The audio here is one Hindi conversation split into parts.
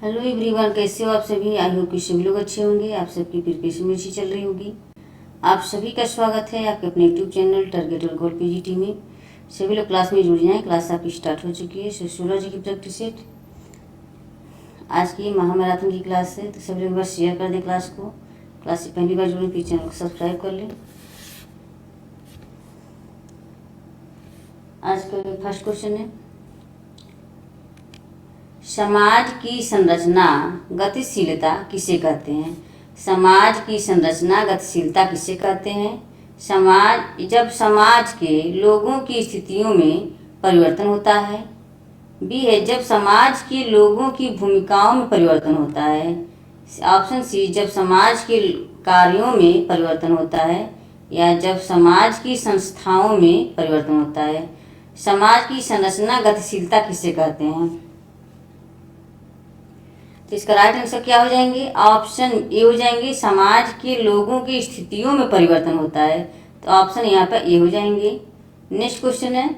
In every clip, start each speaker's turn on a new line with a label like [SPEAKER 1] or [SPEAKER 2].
[SPEAKER 1] हेलो एवरीवन, कैसे हो आप सभी। आई होप कि सभी लोग अच्छे होंगे। आप सबकी प्रिपरेशन में अच्छी चल रही होगी। आप सभी का स्वागत है आपके अपने यूट्यूब चैनल टारगेट और गोल पीजीटी में। सभी लोग क्लास में जुड़ जाएं। क्लास आपकी स्टार्ट हो चुकी है। सोशियोलॉजी की प्रैक्टिस सेट आज की महामैराथन की क्लास है, तो सभी लोग बस शेयर कर दें क्लास को। क्लास से पहली बार जुड़े प्लीज चैनल को सब्सक्राइब कर लें। आज का फर्स्ट क्वेश्चन है, समाज की संरचना गतिशीलता किसे कहते हैं। समाज की संरचना गतिशीलता किसे कहते हैं। जब समाज के लोगों की स्थितियों में परिवर्तन होता है। बी है, जब समाज के लोगों की भूमिकाओं में परिवर्तन होता है। ऑप्शन सी, जब समाज के कार्यों में परिवर्तन होता है, या जब समाज की संस्थाओं में परिवर्तन होता है। समाज की संरचना गतिशीलता किसे कहते हैं, तो इसका राइट आंसर क्या हो जाएंगे। ऑप्शन ए हो जाएंगे, समाज के लोगों की स्थितियों में परिवर्तन होता है, तो ऑप्शन यहाँ पर ए हो जाएंगे। नेक्स्ट क्वेश्चन है,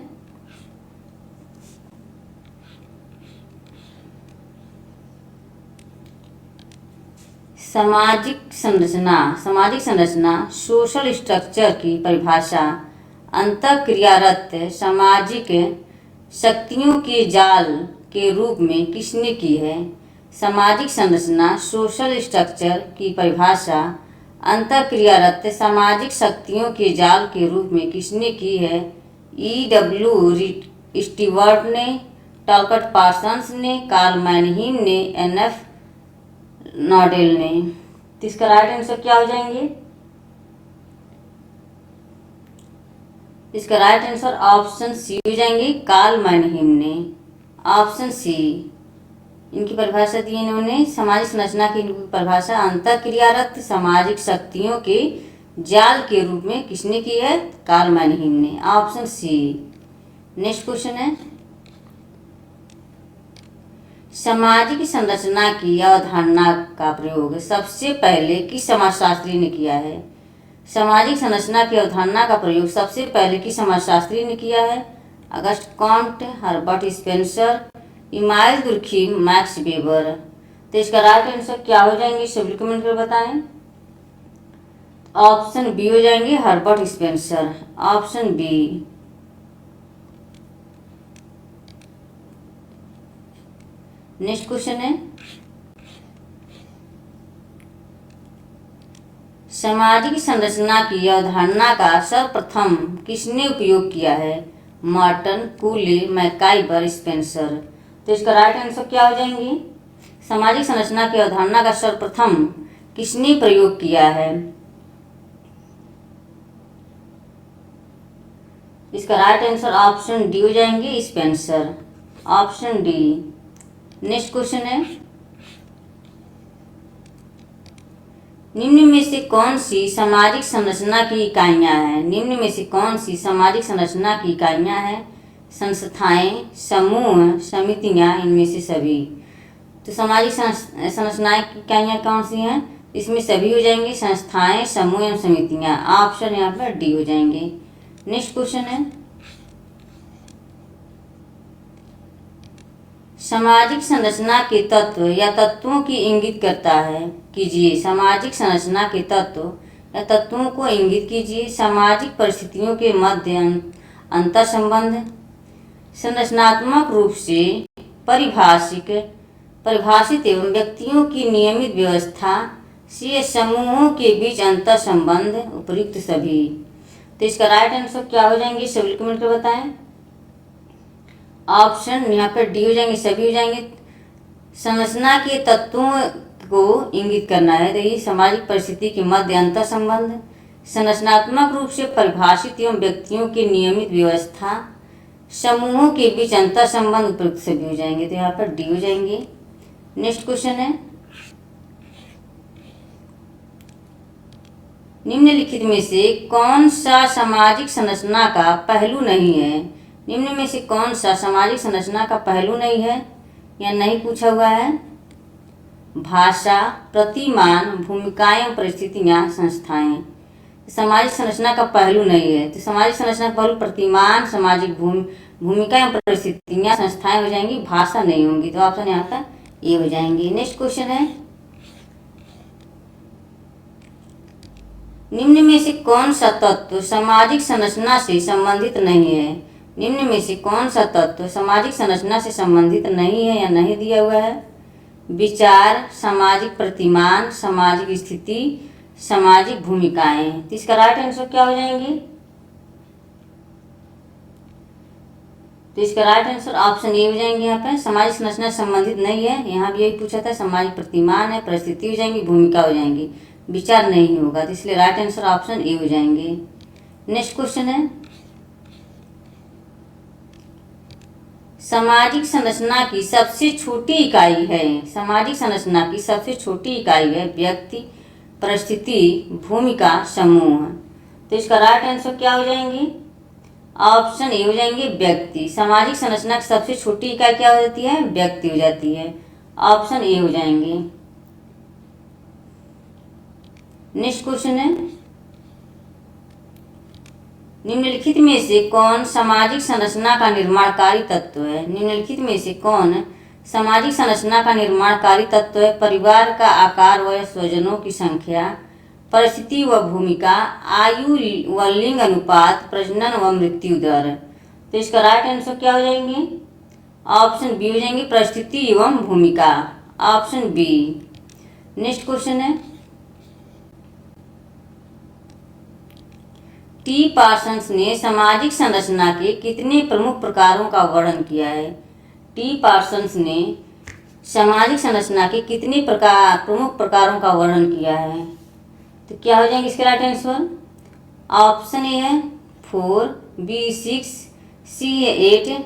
[SPEAKER 1] सामाजिक संरचना सोशल स्ट्रक्चर की परिभाषा अंतःक्रियारत सामाजिक शक्तियों के जाल के रूप में किसने की है। सामाजिक संरचना सोशल स्ट्रक्चर की परिभाषा अंतःक्रियारत सामाजिक शक्तियों के जाल के रूप में किसने की है। E.W. स्टीवर्ट ने, टॉलकट पार्सन्स ने, कार्ल मैनहीम ने, N.F. नॉडेल ने। तो इसका राइट आंसर क्या हो जाएंगे। इसका राइट आंसर ऑप्शन सी हो जाएंगे, कार्ल मैनहीम ने। ऑप्शन सी, इनकी परिभाषा दी इन्होंने, सामाजिक संरचना की इनकी परिभाषा अंतःक्रियारत सामाजिक शक्तियों के जाल के रूप में किसने की है, कार्ल मैनहीम ने। Option C. नेक्स्ट क्वेश्चन है, सामाजिक संरचना की अवधारणा का प्रयोग सबसे पहले किस समाजशास्त्री ने किया है। सामाजिक संरचना की अवधारणा का प्रयोग सबसे पहले किस समाजशास्त्री ने किया है। August Comte, Herbert Spencer, email Durkheim, max Weber. तो इसका राइट आंसर क्या हो जाएंगे, सभी कमेंट कर बताएं। ऑप्शन बी हो जाएंगे, Herbert Spencer. Option B. Next question है, सामाजिक संरचना की अवधारणा का सर्वप्रथम किसने उपयोग किया है। Morton, कूले, मैकाइबर, Spencer. तो इसका राइट आंसर क्या हो जाएंगे। सामाजिक संरचना की अवधारणा का सर्वप्रथम किसने प्रयोग किया है। इसका राइट आंसर ऑप्शन डी हो जाएंगे, Spencer. Option D. Next question है, निम्न में से कौन सी सामाजिक संरचना की इकाइयां हैं। निम्न में से कौन सी सामाजिक संरचना की इकाइयां हैं। संस्थाएं, समूह, समितियां, इनमें से सभी। तो सामाजिक संरचनाएं की इकाइयां कौन सी हैं, इसमें सभी हो जाएंगे, संस्थाएं, समूह एवं समितियां। ऑप्शन यहाँ पर डी हो जाएंगे। नेक्स्ट क्वेश्चन है, सामाजिक संरचना के तत्व या तत्वों की इंगित करता है कीजिए। सामाजिक संरचना के तत्व या तत्वों को इंगित कीजिए। सामाजिक परिस्थितियों के मध्य अंतर संबंध, संरचनात्मक रूप से परिभाषित एवं व्यक्तियों की नियमित व्यवस्था से समूहों के बीच अंतर संबंध, उपयुक्त सभी। तो इसका राइट आंसर क्या हो जाएंगे, सभी कमेंट कर बताएं। ऑप्शन यहाँ पर डी हो जाएंगे, सभी हो जाएंगे। संरचना के तत्वों को इंगित करना है, तो ये सामाजिक परिस्थिति के मध्य अंतर संबंध, संरचनात्मक रूप से परिभाषित एवं व्यक्तियों की नियमित व्यवस्था, समूहों के बीच अंतर संबंध, उपयुक्त सभी हो जाएंगे, तो यहाँ पर डी हो जाएंगे। नेक्स्ट क्वेश्चन है, निम्नलिखित में से कौन सा सामाजिक संरचना का पहलू नहीं है। निम्न में से कौन सा सामाजिक संरचना का पहलू नहीं है या नहीं पूछा हुआ है। भाषा, प्रतिमान, भूमिकाएं, परिस्थितियां, संस्थाएं। सामाजिक संरचना का पहलू नहीं है, तो सामाजिक संरचना का पहलू प्रतिमान, सामाजिक भूमिकाएं, परिस्थितियां, संस्थाएं हो जाएंगी, भाषा नहीं होंगी। तो ऑप्शन यहाँ पर ए हो जाएंगे। नेक्स्ट क्वेश्चन है, निम्न में से कौन सा तत्व सामाजिक संरचना से संबंधित नहीं है? निम्न में से कौन सा तत्व सामाजिक संरचना से संबंधित नहीं है या नहीं दिया हुआ है? विचार, सामाजिक प्रतिमान, सामाजिक स्थिति, सामाजिक भूमिकाएं। तो इसका राइट आंसर क्या हो जाएंगे? तो इसका राइट आंसर ऑप्शन ए हो जाएंगे। यहाँ पे सामाजिक संरचना से संबंधित नहीं है, यहाँ भी यही पूछा था। सामाजिक प्रतिमान है, परिस्थिति हो जाएंगी, भूमिका हो जाएंगी, विचार नहीं होगा, तो इसलिए राइट आंसर ऑप्शन ए हो जाएंगे। नेक्स्ट क्वेश्चन है, सामाजिक संरचना की सबसे छोटी इकाई है। सामाजिक संरचना की सबसे छोटी इकाई है व्यक्ति, परिस्थिति, भूमिका, समूह। तो इसका राइट आंसर क्या हो जाएंगे? ऑप्शन ए हो जाएंगे व्यक्ति। सामाजिक संरचना की सबसे छोटी इकाई क्या हो जाती है? व्यक्ति हो जाती है। ऑप्शन ए हो जाएंगे। नेक्स्ट क्वेश्चन है, निम्नलिखित में से कौन सामाजिक संरचना का निर्माणकारी तत्व है? निम्नलिखित में से कौन सामाजिक संरचना का निर्माणकारी तत्व है? परिवार का आकार व स्वजनों की संख्या, परिस्थिति व भूमिका, आयु व लिंग अनुपात, प्रजनन व मृत्यु दर। तो इसका राइट आंसर क्या हो जाएंगे? ऑप्शन बी हो जाएंगे, परिस्थिति एवं भूमिका। Option B. नेक्स्ट क्वेश्चन है, टी पार्सन्स ने सामाजिक संरचना के कितने प्रमुख प्रकारों का वर्णन किया है? टी पार्सन्स ने सामाजिक संरचना के कितने प्रमुख प्रकारों का वर्णन किया है? तो क्या हो जाएंगे इसके राइट आंसर? ऑप्शन ए है 4, बी 6, सी है 8,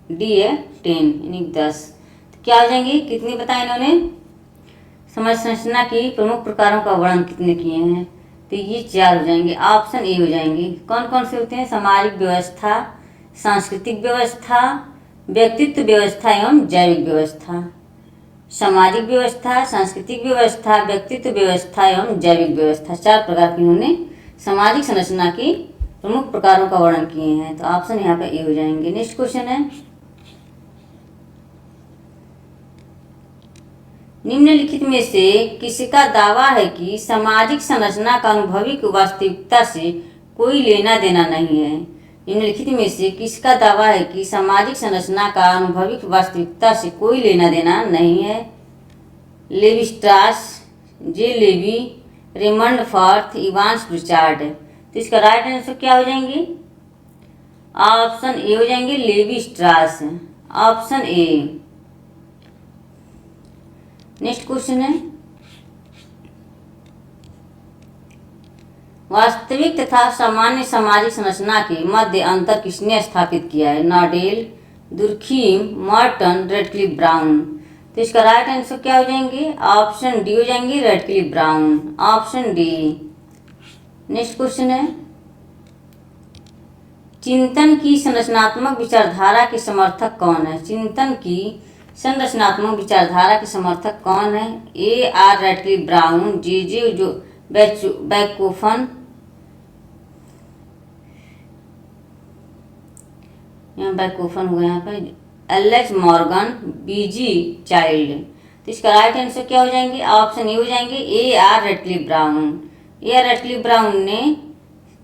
[SPEAKER 1] डी है 10 यानी 10। तो क्या हो जाएंगे? कितने बताए इन्होंने? समाज संरचना की प्रमुख प्रकारों का वर्णन कितने किए हैं? तो ये 4 हो जाएंगे। ऑप्शन ए हो जाएंगे। कौन कौन से होते हैं? सामाजिक व्यवस्था, सांस्कृतिक व्यवस्था, व्यक्तित्व व्यवस्था एवं जैविक व्यवस्था। सामाजिक व्यवस्था, सांस्कृतिक व्यवस्था, व्यक्तित्व व्यवस्था एवं जैविक व्यवस्था, 4 प्रकार की उन्होंने सामाजिक संरचना की प्रमुख प्रकारों का वर्णन किए हैं। तो ऑप्शन यहाँ पे ए हो जाएंगे। नेक्स्ट क्वेश्चन है, निम्नलिखित में से किसका दावा है कि सामाजिक संरचना का अनुभविक वास्तविकता से कोई लेना देना नहीं है? निम्नलिखित में से किसका दावा है कि सामाजिक संरचना का अनुभविक वास्तविकता से कोई लेना देना नहीं है? Levi Strauss, J Levi, Raymond Firth, Evans Richard. तो इसका राइट आंसर क्या हो जाएंगे? ऑप्शन ए हो जाएंगे, Levi Strauss. Option A. Next question है, वास्तविक तथा सामान्य सामाजिक संरचना के मध्य अंतर किसने स्थापित किया है? नॉडेल, दुर्खीम, मॉर्टन, रेडक्लिफ ब्राउन। तो इसका राइट आंसर क्या हो जाएंगे? ऑप्शन डी हो जाएंगे, Radcliffe Brown. Option D. Next question है, चिंतन की संरचनात्मक विचारधारा के समर्थक कौन है? चिंतन की संरचनात्मक विचारधारा के समर्थक कौन है? ए आर रेडक्लिफ ब्राउन, जे जे जो बैकोफन, यहाँ बैकोफन हो गया, यहाँ पर एलेक्स मॉर्गन, बीजी चाइल्ड। तो इसका राइट आंसर क्या हो जाएंगे? ऑप्शन ए हो जाएंगे, A R Radcliffe Brown. A R Radcliffe Brown ने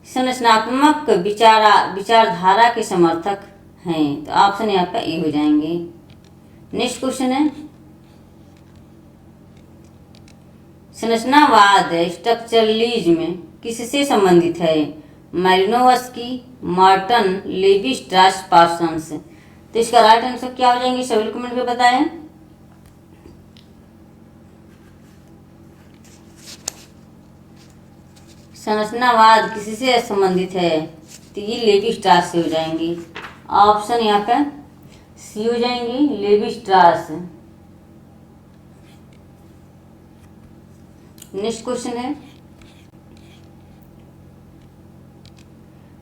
[SPEAKER 1] संरचनात्मक विचारधारा के समर्थक हैं। तो ऑप्शन यहाँ पे ए हो जाएंगे। नेक्स्ट क्वेश्चन है, संरचनावाद स्ट्रक्चरलिज्म किससे संबंधित है? मैलिनोवस्की, मॉर्टन, लेवी स्ट्रास, पार्सन्स। तो इसका राइट आंसर क्या हो जाएंगे? सभी कमेंट में बताएं। संरचनावाद किससे संबंधित है? तो ये लेवी स्ट्रास से हो जाएंगी। ऑप्शन यहाँ पे सी हो जाएंगी, लेवी स्ट्रास। नेक्स्ट क्वेश्चन है,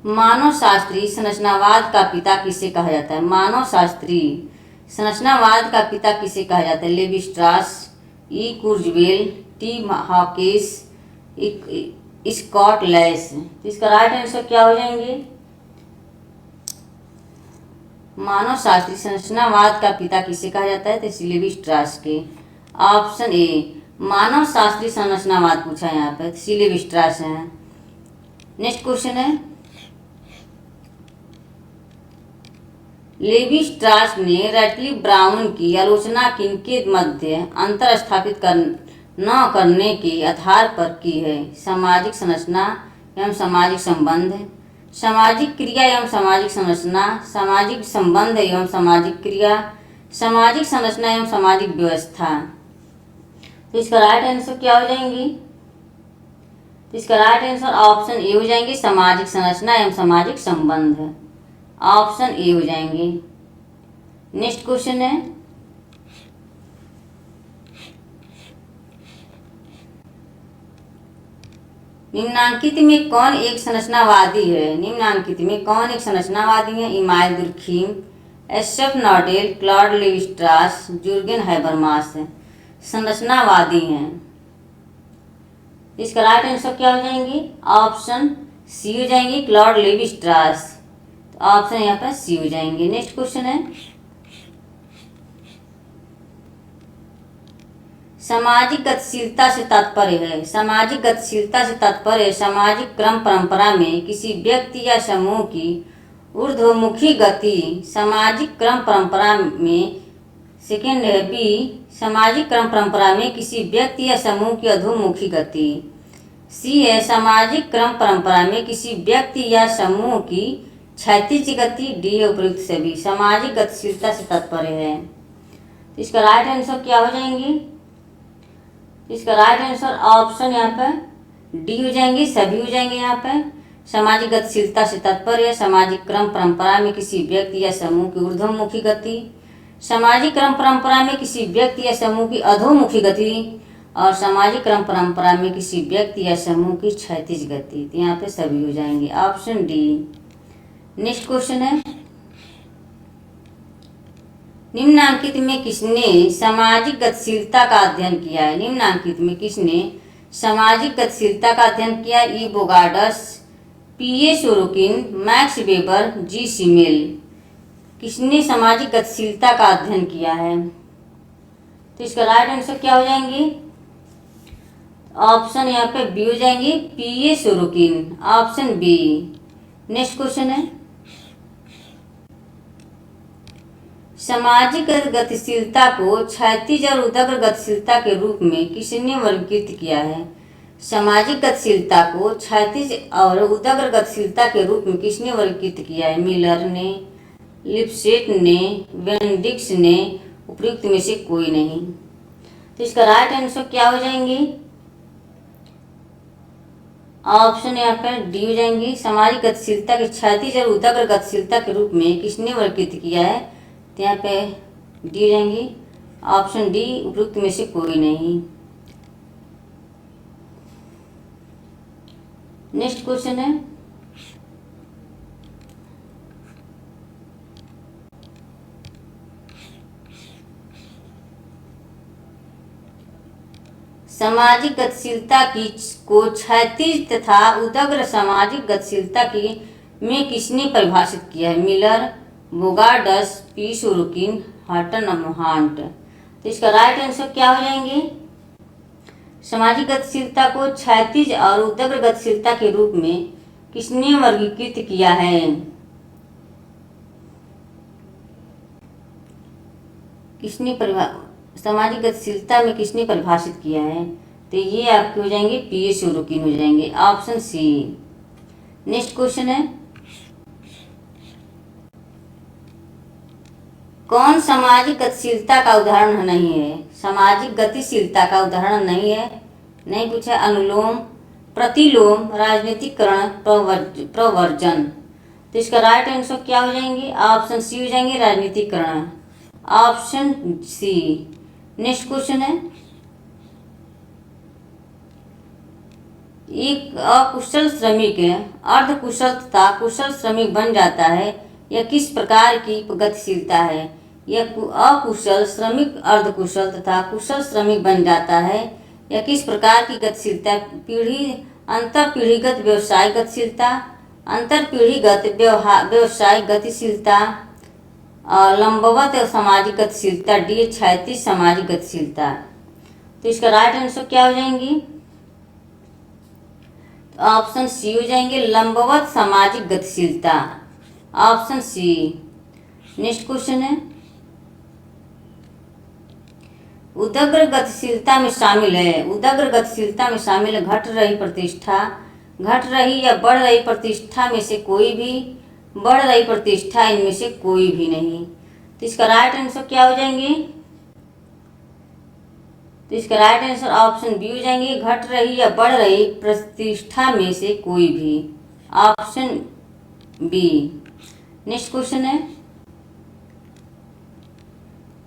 [SPEAKER 1] मानव शास्त्री संरचनावाद का पिता किसे कहा जाता है? मानव शास्त्री संरचनावाद का पिता किसे कहा जाता है? लेवी स्ट्रास, ई कुर्जवेल, टी हॉकिस, स्कॉट लैस। इसका राइट आंसर क्या हो जाएंगे? मानव शास्त्रीय संरचनावाद का पिता किसे कहा जाता है? तो लेवी स्ट्रास के। ऑप्शन ए मानव शास्त्रीय संरचनावाद पूछा है यहाँ पे, तो लेवी स्ट्रास है। नेक्स्ट क्वेश्चन है, लेवी स्ट्रास ने रैटली ब्राउन की आलोचना किनके मध्य अंतर स्थापित न करने के आधार पर की है? सामाजिक संरचना एवं सामाजिक संबंध, सामाजिक क्रिया एवं सामाजिक संरचना, सामाजिक संबंध एवं सामाजिक क्रिया, सामाजिक संरचना एवं सामाजिक व्यवस्था। तो इसका राइट आंसर क्या हो जाएंगी? तो इसका राइट आंसर ऑप्शन ए हो जाएंगे, सामाजिक संरचना एवं सामाजिक संबंध। ऑप्शन ए हो जाएंगे। नेक्स्ट क्वेश्चन है, निम्नांकित में कौन एक संरचनावादी है? निम्नांकित में कौन एक संरचनावादी है? Emile Durkheim, S F Nadel, Claude Levi Strauss, Jurgen Habermas संरचनावादी हैं। इसका राइट आंसर क्या हो जाएंगे? ऑप्शन सी हो जाएंगे, क्लॉड लेवी स्ट्रास। तो ऑप्शन यहाँ पर सी हो जाएंगे। नेक्स्ट क्वेश्चन है, सामाजिक गतिशीलता से तात्पर्य है। सामाजिक गतिशीलता से तात्पर्य सामाजिक क्रम परंपरा में किसी व्यक्ति या समूह की ऊर्ध्वमुखी गति। सामाजिक क्रम परंपरा में, सेकेंड है बी, सामाजिक क्रम परंपरा में किसी व्यक्ति या समूह की अधोमुखी गति। सी है, सामाजिक क्रम परंपरा में किसी व्यक्ति या समूह की क्षैतिज गति। डी है उपयुक्त सभी। सामाजिक गतिशीलता से तात्पर्य है। तो इसका राइट आंसर क्या हो जाएंगे? इसका राइट आंसर ऑप्शन यहाँ पर डी हो जाएंगे, सभी हो जाएंगे। यहाँ पे सामाजिक गतिशीलता से तात्पर्य सामाजिक क्रम परंपरा में किसी व्यक्ति या समूह की ऊर्ध्वमुखी गति, सामाजिक क्रम परंपरा में किसी व्यक्ति या समूह की अधोमुखी गति, और सामाजिक क्रम परंपरा में किसी व्यक्ति या समूह की क्षैतिज गति। तो यहाँ पे सभी हो जाएंगे। Option D. नेक्स्ट क्वेश्चन है, निम्नांकित में किसने सामाजिक गतिशीलता का अध्ययन किया है? निम्नांकित में किसने सामाजिक गतिशीलता का अध्ययन किया? E Bogardus, P A Sorokin, Max Weber, G Simmel. किसने सामाजिक गतिशीलता का अध्ययन किया है? तो इसका राइट आंसर क्या हो जाएंगे? ऑप्शन यहाँ पे बी हो जाएंगे, P A Sorokin. Option B. Next question है, सामाजिक गतिशीलता को क्षैतिज और उदग्र गतिशीलता के रूप में किसने वर्गीकृत किया है? सामाजिक गतिशीलता को क्षैतिज और उदग्र गतिशीलता के रूप में किसने वर्गीकृत किया है? मिलर ने, लिप्सेट ने, वेंडिक्स ने, उपयुक्त में से कोई नहीं। तो इसका राइट आंसर क्या हो जाएंगे? ऑप्शन यहाँ पर डी हो जाएंगे, सामाजिक गतिशीलता की क्षैतिज और उदग्र गतिशीलता के रूप में किसने वर्गीकृत किया है? तो यहाँ पे डी हो जाएंगी। ऑप्शन डी, उपयुक्त में से कोई नहीं। नेक्स्ट क्वेश्चन है, सामाजिक गतिशीलता की को क्षैतिज तथा उदग्र सामाजिक गतिशीलता की में किसने परिभाषित किया है? मिलर, बोगार्डस, पी सोरोकिन, हटन हांट। तो इसका राइट आंसर क्या हो जाएंगे? सामाजिक गतिशीलता को क्षैतिज और उदग्र गतिशीलता के रूप में किसने वर्गीकृत किया है? किसने सामाजिक गतिशीलता में किसने परिभाषित किया है? तो ये आपके हो जाएंगे, पी ए सोरोकिन हो जाएंगे। Option C. नेक्स्ट क्वेश्चन है, कौन सामाजिक गतिशीलता का उदाहरण नहीं है? सामाजिक गतिशीलता का उदाहरण नहीं है, नहीं पूछा। अनुलोम, प्रतिलोम, राजनीतिकरण, प्रवर्जन। तो इसका राइट आंसर क्या हो जाएंगे? ऑप्शन सी हो जाएंगे, राजनीतिकरण। Option C. नेक्स्ट क्वेश्चन है, एक अकुशल श्रमिक अर्धकुशल तथा कुशल श्रमिक बन जाता है, यह किस प्रकार की गतिशीलता है? यह अकुशल श्रमिक अर्धकुशल तथा कुशल श्रमिक बन जाता है, यह किस प्रकार की गतिशीलता? अंतर पीढ़ीगत व्यवसायिक गतिशीलता, अंतर पीढ़ीगत व्यवसायिक गतिशीलता, और लंबवत और सामाजिक गतिशीलता, डी है क्षैतिज सामाजिक गतिशीलता। तो इसका राइट आंसर क्या हो जाएंगी? तो ऑप्शन सी हो जाएंगे लंबवत सामाजिक गतिशीलता, ऑप्शन सी। नेक्स्ट क्वेश्चन है, उदग्र गतिशीलता में शामिल है, उदग्र गतिशीलता में शामिल है घट रही प्रतिष्ठा, घट रही या बढ़ रही प्रतिष्ठा में से कोई भी, बढ़ रही प्रतिष्ठा इनमें से कोई भी नहीं। तो इसका राइट आंसर क्या हो जाएंगे? तो इसका राइट आंसर ऑप्शन बी हो जाएंगे घट रही या बढ़ रही प्रतिष्ठा में से कोई भी, ऑप्शन बी। नेक्स्ट क्वेश्चन है,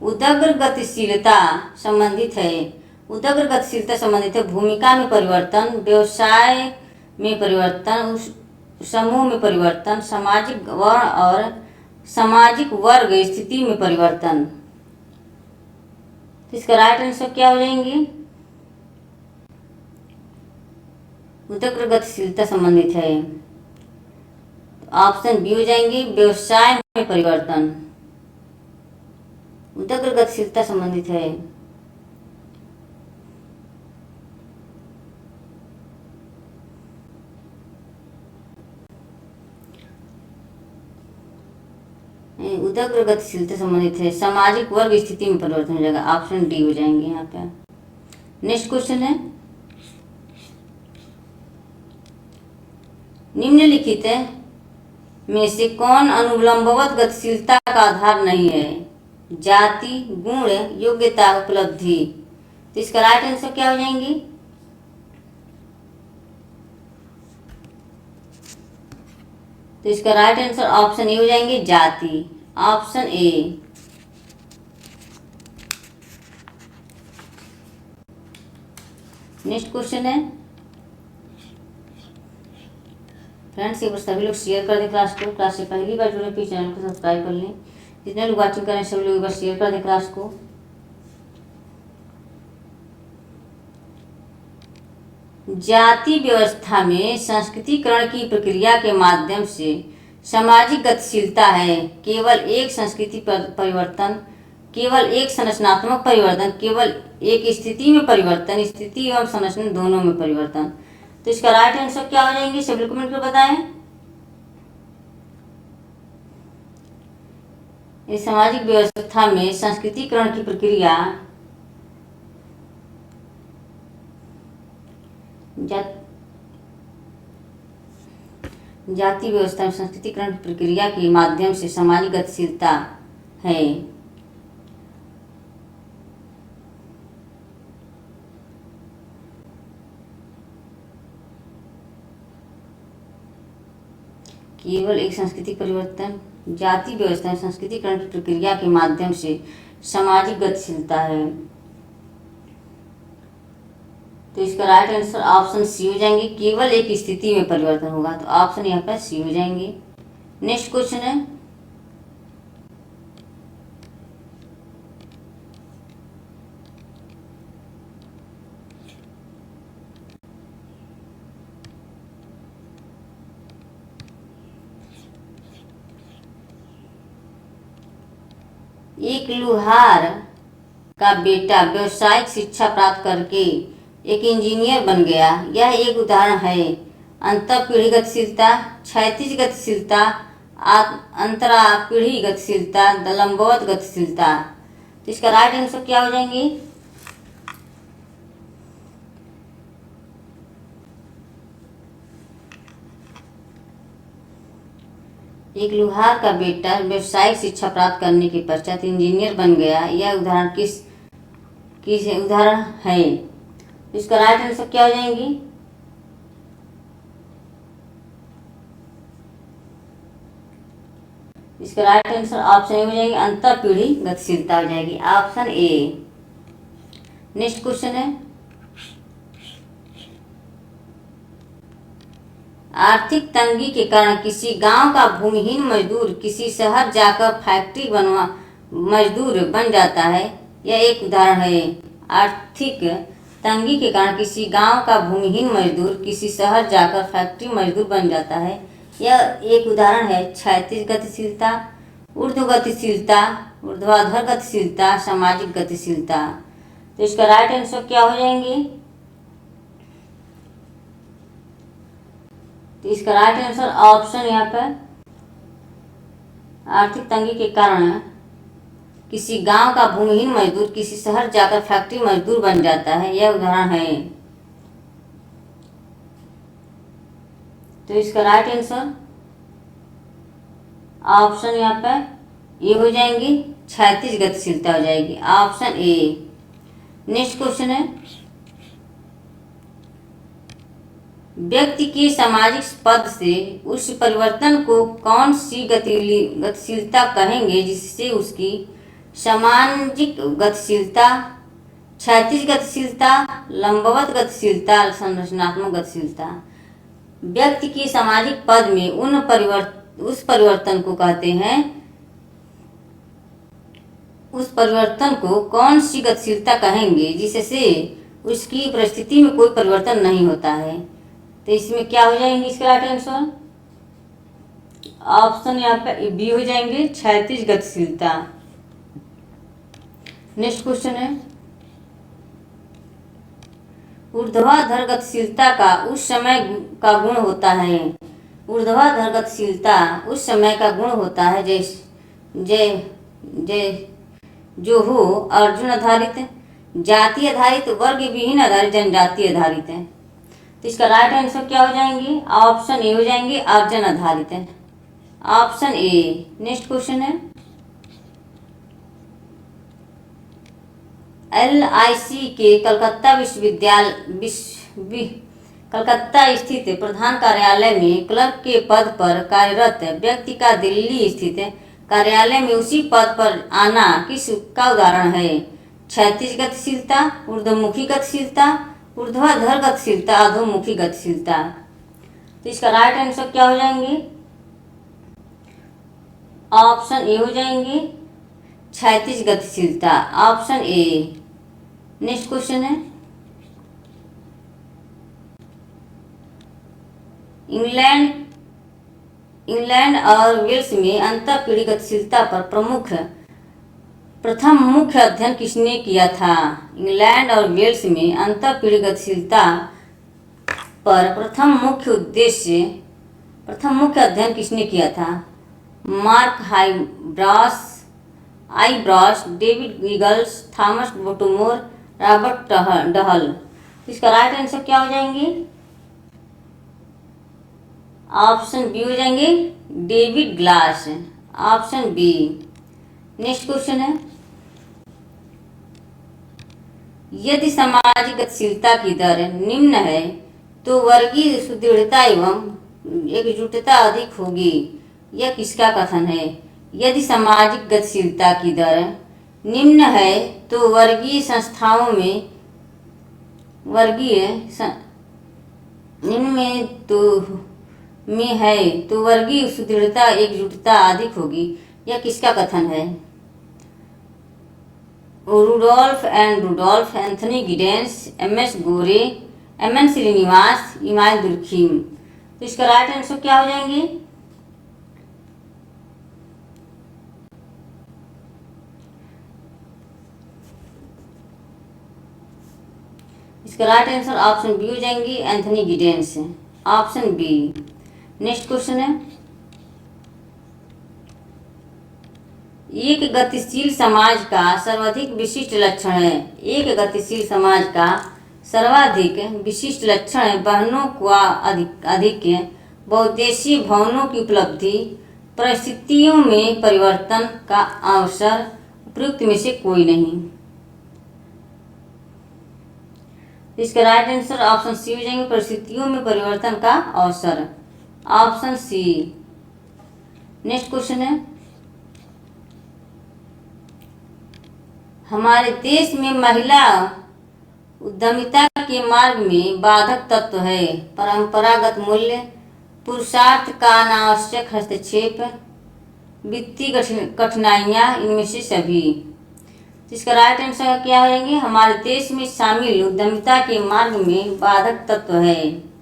[SPEAKER 1] उदग्र गतिशीलता संबंधित है, उदग्र गतिशीलता संबंधित है भूमिका में परिवर्तन, व्यवसाय में परिवर्तन, समूह में परिवर्तन, सामाजिक वर्ण और सामाजिक वर्ग स्थिति में परिवर्तन। तो इसका राइट आंसर क्या हो जाएंगे? उदग्र गतिशीलता संबंधित है, ऑप्शन बी हो जाएंगे व्यवसाय में परिवर्तन, उदग्र गतिशीलता संबंधित है। उदग्र गतिशीलता संबंधित है सामाजिक वर्ग स्थिति में परिवर्तन हो जाएगा, ऑप्शन डी हो जाएंगे यहाँ पे। नेक्स्ट क्वेश्चन है, निम्नलिखित में से कौन अनुलंबवत गतिशीलता का आधार नहीं है? जाति, गुण, योग्यता, उपलब्धि। तो इसका राइट आंसर क्या हो जाएंगी? तो इसका राइट आंसर ऑप्शन ए हो जाएंगे जाति, ऑप्शन ए। नेक्स्ट क्वेश्चन है, फ्रेंड्स एक बार सभी लोग शेयर कर दें क्लास को, क्लास से पहली बार जुड़े प्लीज चैनल को सब्सक्राइब कर लें, जितने लोग वाचिंग करें सभी लोग एक बार शेयर कर दें क्लास को। जाति व्यवस्था में संस्कृतिकरण की प्रक्रिया के माध्यम से सामाजिक गतिशीलता है केवल एक संस्कृति परिवर्तन, केवल एक संरचनात्मक परिवर्तन, केवल एक स्थिति में परिवर्तन, स्थिति एवं संरचना दोनों में परिवर्तन। तो इसका राइट आंसर क्या हो जाएंगे सभी कमेंट कर बताएं। इस सामाजिक व्यवस्था में संस्कृतिकरण की प्रक्रिया जाति व्यवस्था में संस्कृतिकरण की प्रक्रिया के माध्यम से सामाजिक गतिशीलता है। केवल एक सांस्कृतिक परिवर्तन, जाति व्यवस्था में संस्कृतिकरण की प्रक्रिया के माध्यम से सामाजिक गतिशीलता है। तो इसका राइट आंसर ऑप्शन सी हो जाएंगे केवल एक स्थिति में परिवर्तन होगा, तो ऑप्शन यहाँ पर सी हो जाएंगे। नेक्स्ट क्वेश्चन है, एक लुहार का बेटा व्यावसायिक शिक्षा प्राप्त करके एक इंजीनियर बन गया। यह एक उदाहरण है अंतःपीढ़ी गतिशीलता, क्षैतिज गतिशीलता, अंतरापीढ़ी गतिशीलता, लंबवत गतिशीलता। तो इसका राइट आंसर क्या हो जाएंगे? एक लुहार का बेटा व्यावसायिक शिक्षा प्राप्त करने के पश्चात इंजीनियर बन गया। यह उदाहरण किस उदाहरण है? इसका राइट आंसर क्या हो जाएंगी? इसका राइट आंसर ऑप्शन ए हो जाएगी अंतःपीढ़ी गतिशीलता हो जाएगी, ऑप्शन ए। नेक्स्ट क्वेश्चन है, आर्थिक तंगी के कारण किसी गांव का भूमिहीन मजदूर किसी शहर जाकर फैक्ट्री बनवा मजदूर बन जाता है। यह एक उदाहरण है। आर्थिक तंगी के कारण किसी गांव का भूमिहीन मजदूर किसी शहर जाकर फैक्ट्री मजदूर बन जाता है। यह एक उदाहरण है क्षैतिज गतिशीलता, ऊर्ध्व गतिशीलता, ऊर्ध्वाधर गतिशीलता, सामाजिक गतिशीलता। तो इसका राइट आंसर क्या हो जाएंगे? तो इसका राइट आंसर ऑप्शन यहाँ पर आर्थिक तंगी के कारण किसी गांव का भूमिहीन मजदूर किसी शहर जाकर फैक्ट्री मजदूर बन जाता है, यह उदाहरण है। तो इसका राइट आंसर ऑप्शन यहाँ पर ये हो जाएंगी, क्षैतिज गतिशीलता हो जाएगी, ऑप्शन ए। नेक्स्ट क्वेश्चन है, व्यक्ति के सामाजिक पद से उस परिवर्तन को कौन सी गतिशीलता कहेंगे जिससे उसकी सामाजिक गतिशीलता, क्षैतिज गतिशीलता, लंबवत गतिशीलता, संरचनात्मक गतिशीलता। व्यक्ति के सामाजिक पद में उस परिवर्तन को कहते हैं, उस परिवर्तन को कौन सी गतिशीलता कहेंगे जिससे उसकी परिस्थिति में कोई परिवर्तन नहीं होता है। तो इसमें क्या हो जाएंगे इसका राइट आंसर? ऑप्शन यहाँ पे बी हो जाएंगे, क्षैतिज गतिशीलता। नेक्स्ट क्वेश्चन है, ऊर्ध्वाधर गतिशीलता का उस समय का गुण होता है। ऊर्ध्वाधर गतिशीलता उस समय का गुण होता है जो हो अर्जुन आधारित, जाति आधारित, वर्ग विहीन आधारित, जनजाति आधारित है। तो इसका राइट आंसर क्या हो जाएंगे? ऑप्शन ए हो जाएंगे, अर्जन आधारित है, ऑप्शन ए। नेक्स्ट क्वेश्चन है, LIC के कलकत्ता स्थित प्रधान कार्यालय में क्लर्क के पद पर कार्यरत व्यक्ति का दिल्ली स्थित कार्यालय में उसी पद पर आना किस का उदाहरण है? क्षैतिज गतिशीलता, ऊर्ध्वमुखी गतिशीलता, ऊर्ध्वाधर गतिशीलता, अधोमुखी गतिशीलता। तो इसका राइट आंसर क्या हो जाएंगे? ऑप्शन ए हो जाएंगे, क्षैतिज गतिशीलता, ऑप्शन ए। नेक्स्ट क्वेश्चन है, इंग्लैंड और वेल्स में अंतःपीढ़ी गतिशीलता पर प्रथम मुख्य अध्ययन किसने किया था? इंग्लैंड और वेल्स में अंतःपीढ़ी गतिशीलता पर प्रथम मुख्य अध्ययन किसने किया था? Mark Abrams, David Eagles, Thomas Bottomore, Robert Dahl. इसका राइट आंसर क्या हो जाएंगे? ऑप्शन बी हो जाएंगे, David Glass, option B. Next question है, यदि सामाजिक गतिशीलता की दर निम्न है तो वर्गीय सुदृढ़ता एवं एकजुटता अधिक होगी, यह किसका कथन है? यदि सामाजिक गतिशीलता की दर निम्न है तो वर्गीय सुदृढ़ता एकजुटता अधिक होगी, यह किसका कथन है? रूडोल्फ एंथनी गिडेंस, MS गोरे, MN श्रीनिवास, इमाइल दुर्खीम। तो इसका राइट आंसर क्या हो जाएंगे? इसका राइट आंसर ऑप्शन बी हो जाएंगे, Anthony Giddens, option B. Next question है, एक गतिशील समाज का सर्वाधिक विशिष्ट लक्षण है। एक गतिशील समाज का सर्वाधिक विशिष्ट लक्षण है बहनों का अधिक बहुउद्देशीय भवनों की उपलब्धि, परिस्थितियों में परिवर्तन का अवसर, उपयुक्त में से कोई नहीं। इसका राइट आंसर ऑप्शन सी हो जाएंगे, परिस्थितियों में परिवर्तन का अवसर, ऑप्शन सी। नेक्स्ट क्वेश्चन है, हमारे देश में महिला उद्यमिता के मार्ग में बाधक तत्व है परंपरागत मूल्य, पुरुषार्थ का अनावश्यक हस्तक्षेप, वित्तीय कठिनाइयाँ, इनमें से सभी। इसका राइट आंसर क्या हो जाएंगे? हमारे देश में शामिल उद्यमिता के मार्ग में बाधक तत्व है।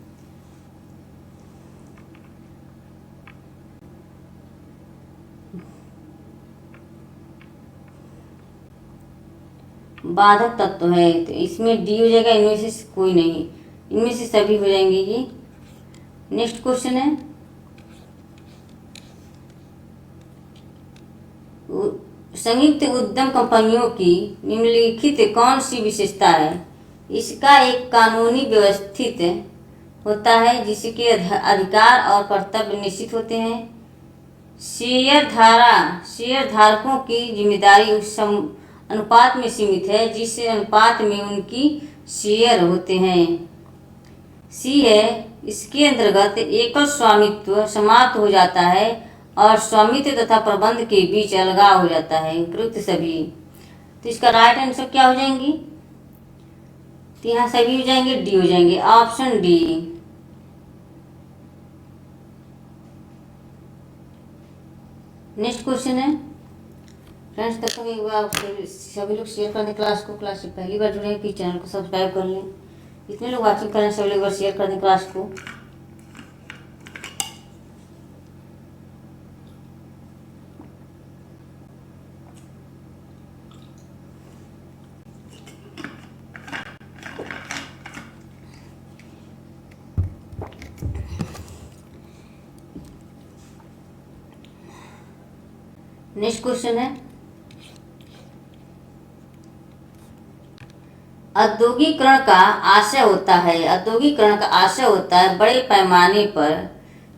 [SPEAKER 1] बाधक तत्व है, तो इसमें डी हो जाएगा, इनमें से कोई नहीं, इनमें से सभी हो जाएंगे ये। नेक्स्ट क्वेश्चन है, संयुक्त उद्यम कंपनियों की निम्नलिखित कौन सी विशेषता है? इसका एक कानूनी व्यवस्थित होता है जिसके अधिकार और कर्तव्य निश्चित होते हैं। शेयरधारकों की जिम्मेदारी उस अनुपात में सीमित है जिस अनुपात में उनकी शेयर होते हैं। सी है, इसके अंतर्गत एकल स्वामित्व समाप्त हो जाता है और स्वामित्व तथा प्रबंध के बीच अलगाव हो जाता है। उपयुक्त सभी, तो इसका राइट आंसर क्या हो जाएंगी? तो यहाँ सभी हो जाएंगे, डी हो जाएंगे, ऑप्शन डी। नेक्स्ट क्वेश्चन है, फ्रेंड्स तब तक एक बार सभी लोग शेयर कर दें क्लास को। क्लास से पहली बार जुड़े हैं कि चैनल को सब्सक्राइब कर लें। इतने लोग वाचिंग करें, सभी लोग एक बार शेयर कर दें क्लास को। नेक्स्ट क्वेश्चन है, औद्योगिकरण का आशय होता है बड़े पैमाने पर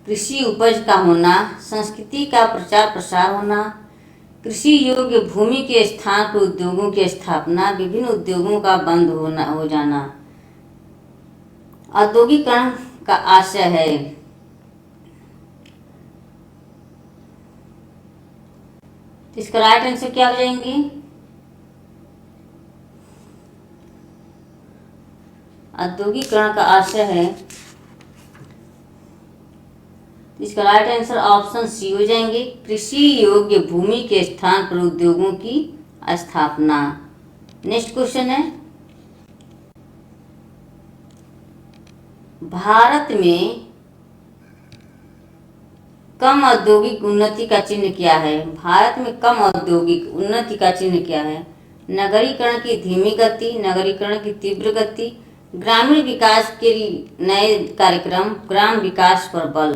[SPEAKER 1] कृषि उपज का होना, संस्कृति का प्रचार प्रसार होना, कृषि योग्य भूमि के स्थान पर उद्योगों की स्थापना, विभिन्न उद्योगों का बंद हो जाना। औद्योगिकरण का आशय है, तो इसका राइट आंसर क्या हो जाएंगे? औद्योगिकरण का आशय है, इसका राइट आंसर ऑप्शन सी हो जाएंगे, कृषि योग्य भूमि के स्थान पर उद्योगों की स्थापना। नेक्स्ट क्वेश्चन है, भारत में कम औद्योगिक उन्नति का चिन्ह क्या है? भारत में कम औद्योगिक उन्नति का चिन्ह क्या है? नगरीकरण की धीमी गति, नगरीकरण की तीव्र गति, ग्रामीण विकास के नए कार्यक्रम, ग्राम विकास पर बल।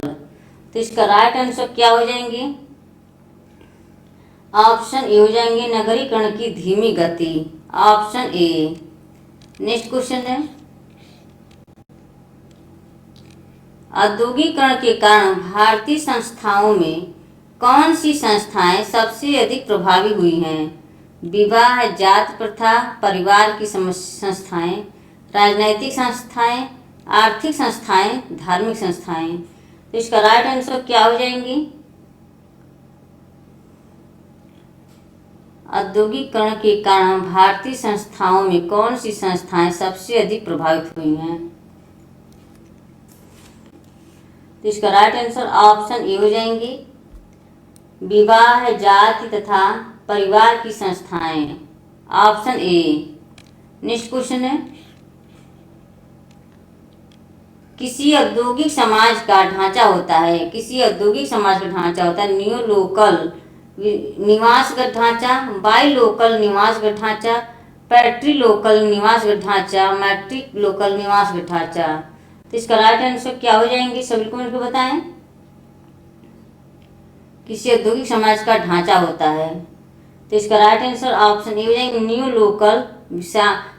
[SPEAKER 1] तो इसका राइट आंसर क्या हो जाएंगे? ऑप्शन ए हो जाएंगे, नगरीकरण की धीमी गति, ऑप्शन ए। नेक्स्ट क्वेश्चन है, औद्योगिकरण के कारण भारतीय संस्थाओं में कौन सी संस्थाएं सबसे अधिक प्रभावी हुई हैं? विवाह, जाति प्रथा, परिवार की संस्थाएं, राजनैतिक संस्थाएं, आर्थिक संस्थाएं, धार्मिक संस्थाएं। तो इसका राइट आंसर क्या हो जाएंगी? औद्योगिकरण के कारण भारतीय संस्थाओं में कौन सी संस्थाएं सबसे अधिक प्रभावित हुई हैं? तो इसका राइट आंसर ऑप्शन ए हो जाएंगे, विवाह, जाति तथा परिवार की संस्थाएं, ऑप्शन ए। नेक्स्ट क्वेश्चन है, किसी औद्योगिक समाज का ढांचा होता है, न्यू लोकल निवासगत ढांचा, बाई लोकल निवासगत ढांचा, पैट्री लोकल निवासगत ढांचा, मैट्रिक लोकल निवासगत ढांचा। तो इसका राइट आंसर क्या हो जाएंगे? सभी को मिलकर बताएं। किसी औद्योगिक समाज का ढांचा होता है, तो इसका राइट आंसर ऑप्शन ए हो जाएगा, न्यू लोकल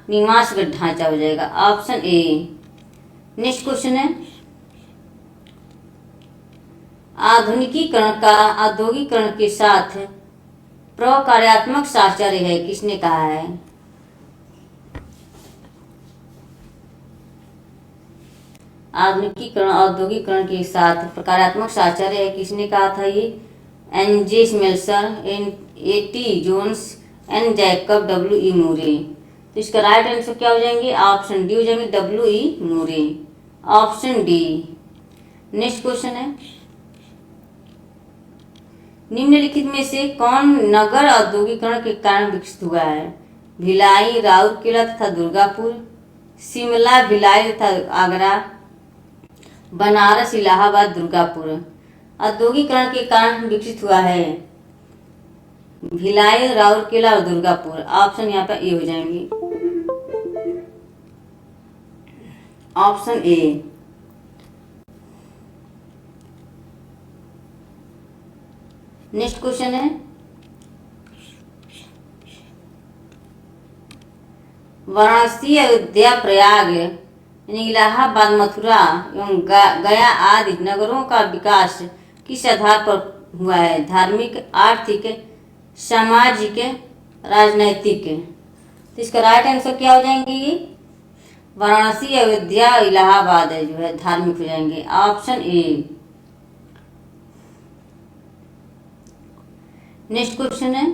[SPEAKER 1] निवासगत ढांचा हो जाएगा, ऑप्शन ए। नेक्स्ट क्वेश्चन है, आधुनिकीकरण का औद्योगिकरण के साथ प्रकार्यात्मक साहचर्य है, किसने कहा है? आधुनिकीकरण औद्योगिकरण के साथ प्रकार्यात्मक साहचर्य है, किसने कहा था ये? N J Smelser, A T Jones, N Jacob, W E Moore. तो इसका राइट आंसर क्या हो जाएंगे? ऑप्शन डी हो जाएंगे, डब्ल्यू ई मूरे, ऑप्शन डी। नेक्स्ट क्वेश्चन है, निम्नलिखित में से कौन नगर औद्योगिकरण के कारण विकसित हुआ है? भिलाई, राउरकेला तथा दुर्गापुर, शिमला, भिलाई तथा आगरा, बनारस, इलाहाबाद, दुर्गापुर। औद्योगिकरण के कारण विकसित हुआ है, भिलाई, राउरकेला और दुर्गापुर। ऑप्शन यहाँ पे ए हो जाएंगे। Option A. नेक्स्ट क्वेश्चन है, वाराणसी, अयोध्या, प्रयाग यानी इलाहाबाद, मथुरा एवं गया आदि नगरों का विकास किस आधार पर हुआ है? धार्मिक, आर्थिक, सामाजिक, राजनैतिक। तो इसका राइट आंसर क्या हो जाएंगे? ये वाराणसी, अयोध्या, इलाहाबाद है जो है धार्मिक हो जाएंगे। Option A. नेक्स्ट क्वेश्चन है,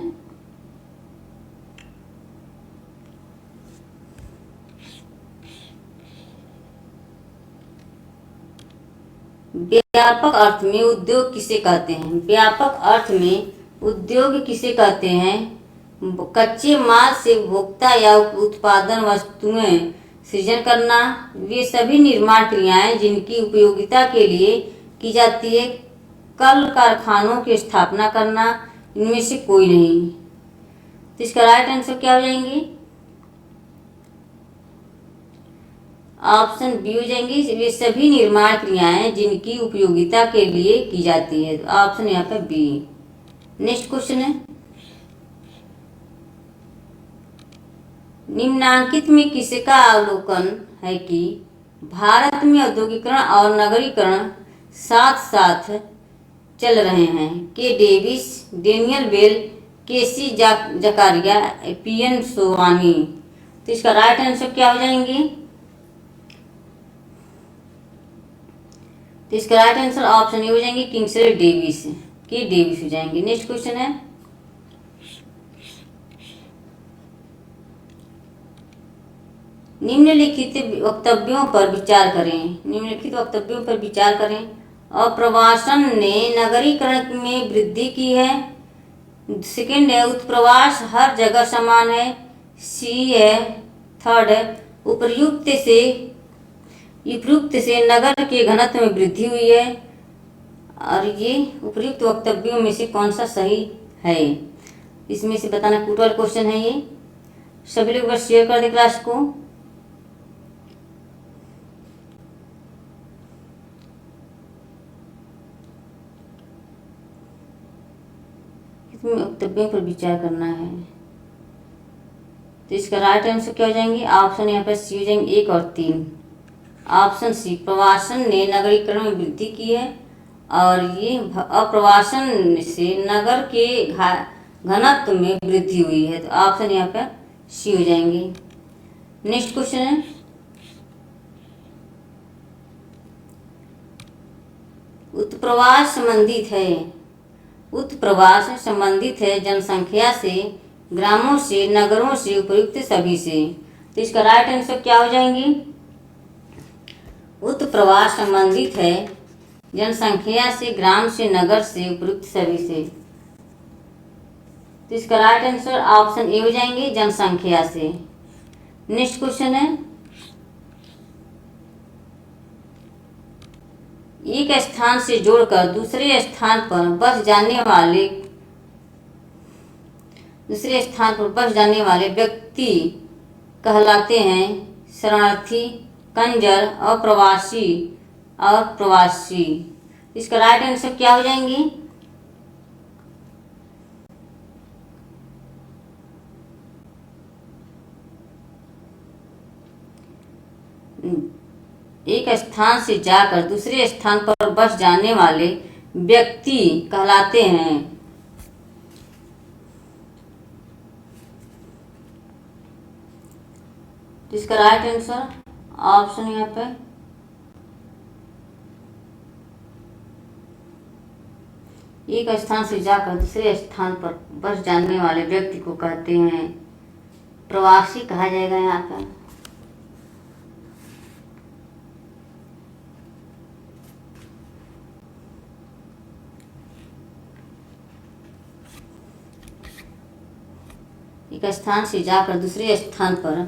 [SPEAKER 1] व्यापक अर्थ में उद्योग किसे कहते हैं? व्यापक अर्थ में उद्योग किसे कहते हैं? कच्चे माल से उपभोक्ता या उत्पादन वस्तुएं सृजन करना, वे सभी निर्माण क्रियाएं जिनकी उपयोगिता के लिए की जाती है, कल कारखानों की स्थापना करना, इनमें से कोई नहीं। तो इसका राइट आंसर क्या हो जाएंगे? ऑप्शन बी हो जाएंगी, वे सभी निर्माण क्रियाएं जिनकी उपयोगिता के लिए की जाती है। तो ऑप्शन यहाँ पे बी। नेक्स्ट क्वेश्चन है, निम्नांकित में किसका अवलोकन है कि भारत में औद्योगिकरण और नगरीकरण साथ साथ चल रहे हैं? के डेविस, डेनियल बेल, केसी जकारिया, पीएन सोवानी। तो इसका राइट आंसर क्या हो जाएंगे? तो इसका राइट आंसर ऑप्शन ए हो जाएंगे, किंग्सले डेविस, के डेविस हो जाएंगे। नेक्स्ट क्वेश्चन है, निम्नलिखित वक्तव्यों पर विचार करें। निम्नलिखित वक्तव्यों पर विचार करें। अप्रवासन ने नगरीकरण में वृद्धि की है। सेकेंड है, उत्प्रवास हर जगह समान है। सी है। थर्ड है, उपयुक्त से नगर के घनत्व में वृद्धि हुई है। और ये उपयुक्त वक्तव्यों में से कौन सा सही है? इसमें से बताना टोटल क्वेश्चन है ये। सभी लोग बस शेयर कर दे क्लास को। इसमें वक्तव्यों पर विचार करना है। तो इसका राइट आंसर क्या हो जाएंगे? ऑप्शन यहाँ पर सी हो जाएंगे, 1 और 3। ऑप्शन सी, प्रवासन ने नगरीकरण में वृद्धि की है और ये अप्रवासन से नगर के घनत्व में वृद्धि हुई है। तो ऑप्शन यहाँ पर सी हो जाएंगे। नेक्स्ट क्वेश्चन है, उत्प्रवास संबंधित है जनसंख्या से, ग्रामों से, नगरों से, उपयुक्त सभी से। तो इसका राइट आंसर क्या हो जाएंगे? उत्प्रवास संबंधित है जनसंख्या से, ग्राम से, नगर से, उपयुक्त सभी से। तो इसका राइट आंसर ऑप्शन ए हो जाएंगे, जनसंख्या से। नेक्स्ट क्वेश्चन है, एक स्थान से जोड़कर दूसरे स्थान पर बस जाने वाले व्यक्ति कहलाते हैं शरणार्थी, कंजर, अप्रवासी और प्रवासी। इसका राइट आंसर क्या हो जाएंगे? एक स्थान से जाकर दूसरे स्थान पर बस जाने वाले व्यक्ति कहलाते हैं। तो इसका राइट आंसर ऑप्शन यहाँ पे एक स्थान से जाकर दूसरे स्थान पर बस जाने वाले व्यक्ति को कहते हैं प्रवासी कहा जाएगा यहाँ पर। एक स्थान से जाकर दूसरे स्थान पर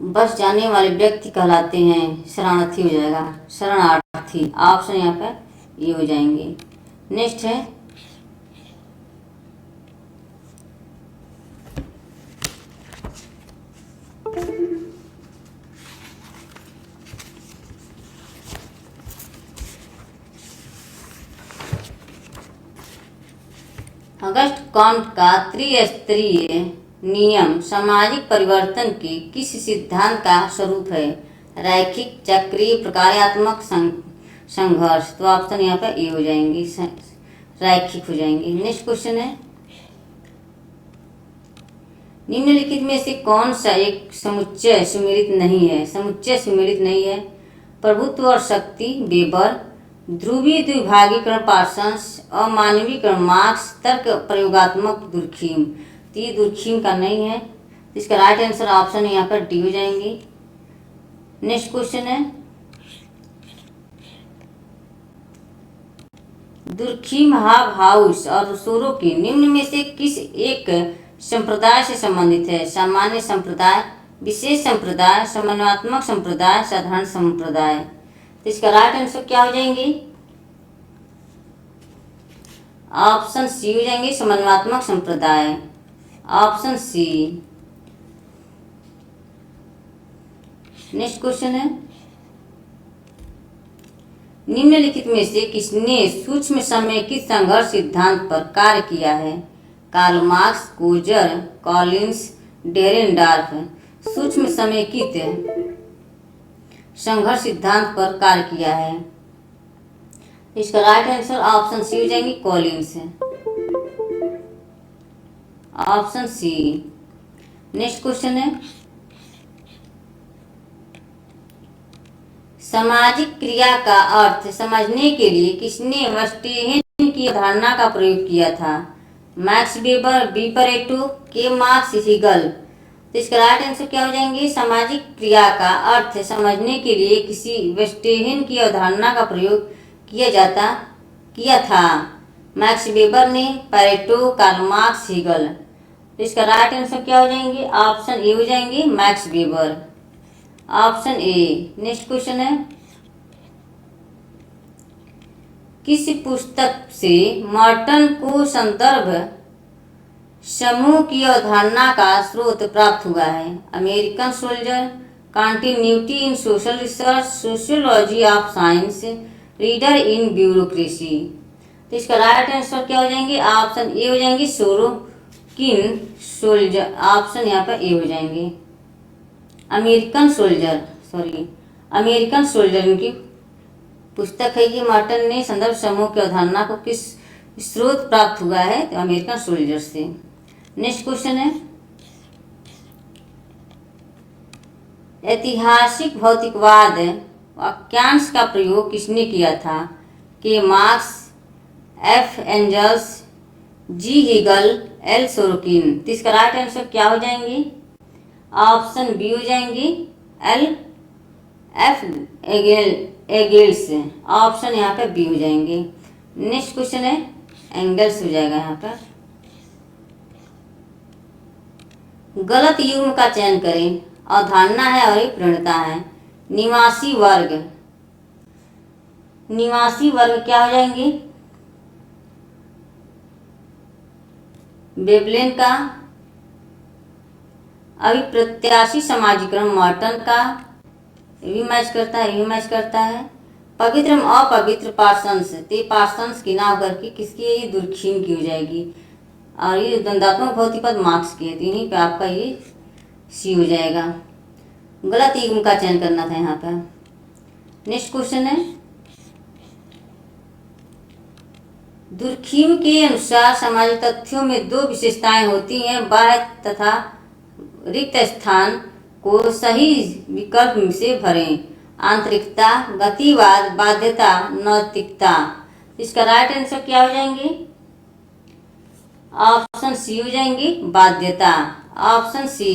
[SPEAKER 1] बस जाने वाले व्यक्ति कहलाते हैं, शरणार्थी हो जाएगा, शरणार्थी। ऑप्शन यहाँ पर ये हो जाएंगे। नेक्स्ट है अगस्ट कॉम्ट का त्रिस्तरीय नियम सामाजिक परिवर्तन के किस सिद्धांत का स्वरूप है? रैखिक, चक्रीय, प्रकार्यात्मक, संघर्ष। तो ऑप्शन यहाँ पर ए हो जाएंगे, रैखिक हो जाएंगे। नेक्स्ट क्वेश्चन है निम्नलिखित में से कौन सा एक समुच्चय सुमेलित नहीं है? समुच्चय सुमेलित नहीं है। प्रभुत्व और शक्ति, वेबर। ध्रुवीय द्विभागीकरण, पार्सन्स। अमानवीकरण, मार्क्स। तर्क प्रयोगात्मक, दुर्खीम। तो ये दुर्खीम का नहीं है। इसका राइट आंसर ऑप्शन यहाँ पर डी हो जाएंगे। नेक्स्ट क्वेश्चन है दुर्खीम हाउस और रूसो के निम्न में से किस एक संप्रदाय से संबंधित है? सामान्य संप्रदाय, विशेष संप्रदाय, समन्वयात्मक संप्रदाय, साधारण संप्रदाय। तो इसका राइट आंसर क्या हो जाएंगे? ऑप्शन सी हो जाएंगे, समन्वयात्मक संप्रदाय। Option C. नेक्स्ट क्वेश्चन है निम्नलिखित में से किसने सूक्ष्म समेकित संघर्ष सिद्धांत पर कार्य किया है? Karl Marx, Coser, Collins, Dahrendorf. सूक्ष्म समेकित संघर्ष सिद्धांत पर कार्य किया है। इसका राइट आंसर ऑप्शन सी हो जाएंगे, Collins. Option C. Next question है सामाजिक क्रिया का अर्थ समझने के लिए किसने वेस्टेहेन की अवधारणा का प्रयोग किया था? मैक्स वेबर, बी परेटो, के मार्क्स, हीगल। तो इसका राइट आंसर क्या हो जाएंगे? सामाजिक क्रिया का अर्थ समझने के लिए किसी वेस्टेहेन की अवधारणा का प्रयोग किया था मैक्स वेबर ने, परेटो, कार्ल मार्क्स, हीगल। तो इसका राइट आंसर क्या हो जाएंगे? ऑप्शन ए हो जाएंगे, max weber. Option A. Next question है किस पुस्तक से मॉर्टन को संदर्भ समूह की अवधारणा का स्रोत प्राप्त हुआ है? American soldier, continuity in social research, sociology of science, reader in bureaucracy. तो इसका राइट आंसर क्या हो जाएंगे? ऑप्शन ए हो जाएंगे, सोरोकिन सोल्जर। ऑप्शन यहाँ पर ए हो जाएंगे, अमेरिकन सोल्जर इनकी पुस्तक है। ये मॉर्टन ने संदर्भ समूह की अवधारणा को किस स्रोत प्राप्त हुआ है? तो अमेरिकन सोल्जर से। नेक्स्ट क्वेश्चन है ऐतिहासिक भौतिकवाद वाक्यांश का प्रयोग किसने किया था? के मार्क्स, एफ एंजल्स, जी हीगल, एल सोरोकिन। तो इसका राइट आंसर क्या हो जाएंगे? ऑप्शन बी हो जाएंगे, एल एफ एंगल्स। ऑप्शन यहाँ पे बी हो जाएंगे। नेक्स्ट क्वेश्चन है एंगल्स हो जाएगा यहाँ पर। गलत युग्म का चयन करें। अवधारणा है और एक प्रणता है। निवासी वर्ग क्या हो जाएंगे? वेबलेन का। अभिप्रत्याशी समाजीकरण मॉर्टन का, ये भी मैच करता है। पवित्र एवं अपवित्र पार्सन्स, ते पार्सन्स की ना होकर के किसकी है? ये दुर्खीम की हो जाएगी। और ये द्वंद्वात्मक भौतिकवाद मार्क्स की है। तो इन्हीं पे आपका ये सी हो जाएगा। गलत युग्म का चयन करना था यहाँ पर। नेक्स्ट क्वेश्चन है दुर्खीम के अनुसार सामाजिक तथ्यों में दो विशेषताएं होती हैं, बाह्य तथा रिक्त स्थान को सही विकल्प से भरें। आंतरिकता, गतिवाद, बाध्यता, नैतिकता। इसका राइट आंसर क्या हो जाएंगे? ऑप्शन सी हो जाएंगे, बाध्यता। Option C.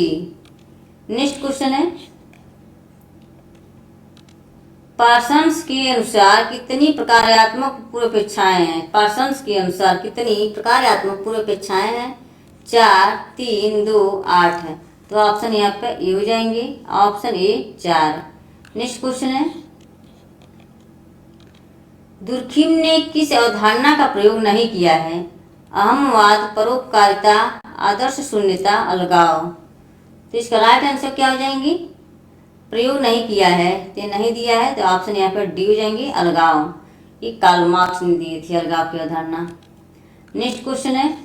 [SPEAKER 1] नेक्स्ट क्वेश्चन है पार्सन्स के अनुसार कितनी प्रकार्यात्मक पूर्वापेक्षाएं हैं? पार्सन्स के अनुसार कितनी प्रकार्यात्मक पूर्वापेक्षाएं हैं? 4, 3, 2, 8 है। तो तो ऑप्शन यहाँ पे ए हो जाएंगे, ऑप्शन ए 4। नेक्स्ट क्वेश्चन है, दुर्खिम ने किस अवधारणा का प्रयोग नहीं किया है? अहमवाद, परोपकारिता, आदर्श शून्यता, अलगाव। तो इसका राइट आंसर क्या हो जाएंगी? प्रयोग नहीं किया है, तो नहीं दिया है, तो ऑप्शन यहाँ पर डी हो जाएंगे, अलगाव। ये कार्ल मार्क्स ने दिए थे अलगाव की अवधारणा। नेक्स्ट क्वेश्चन है,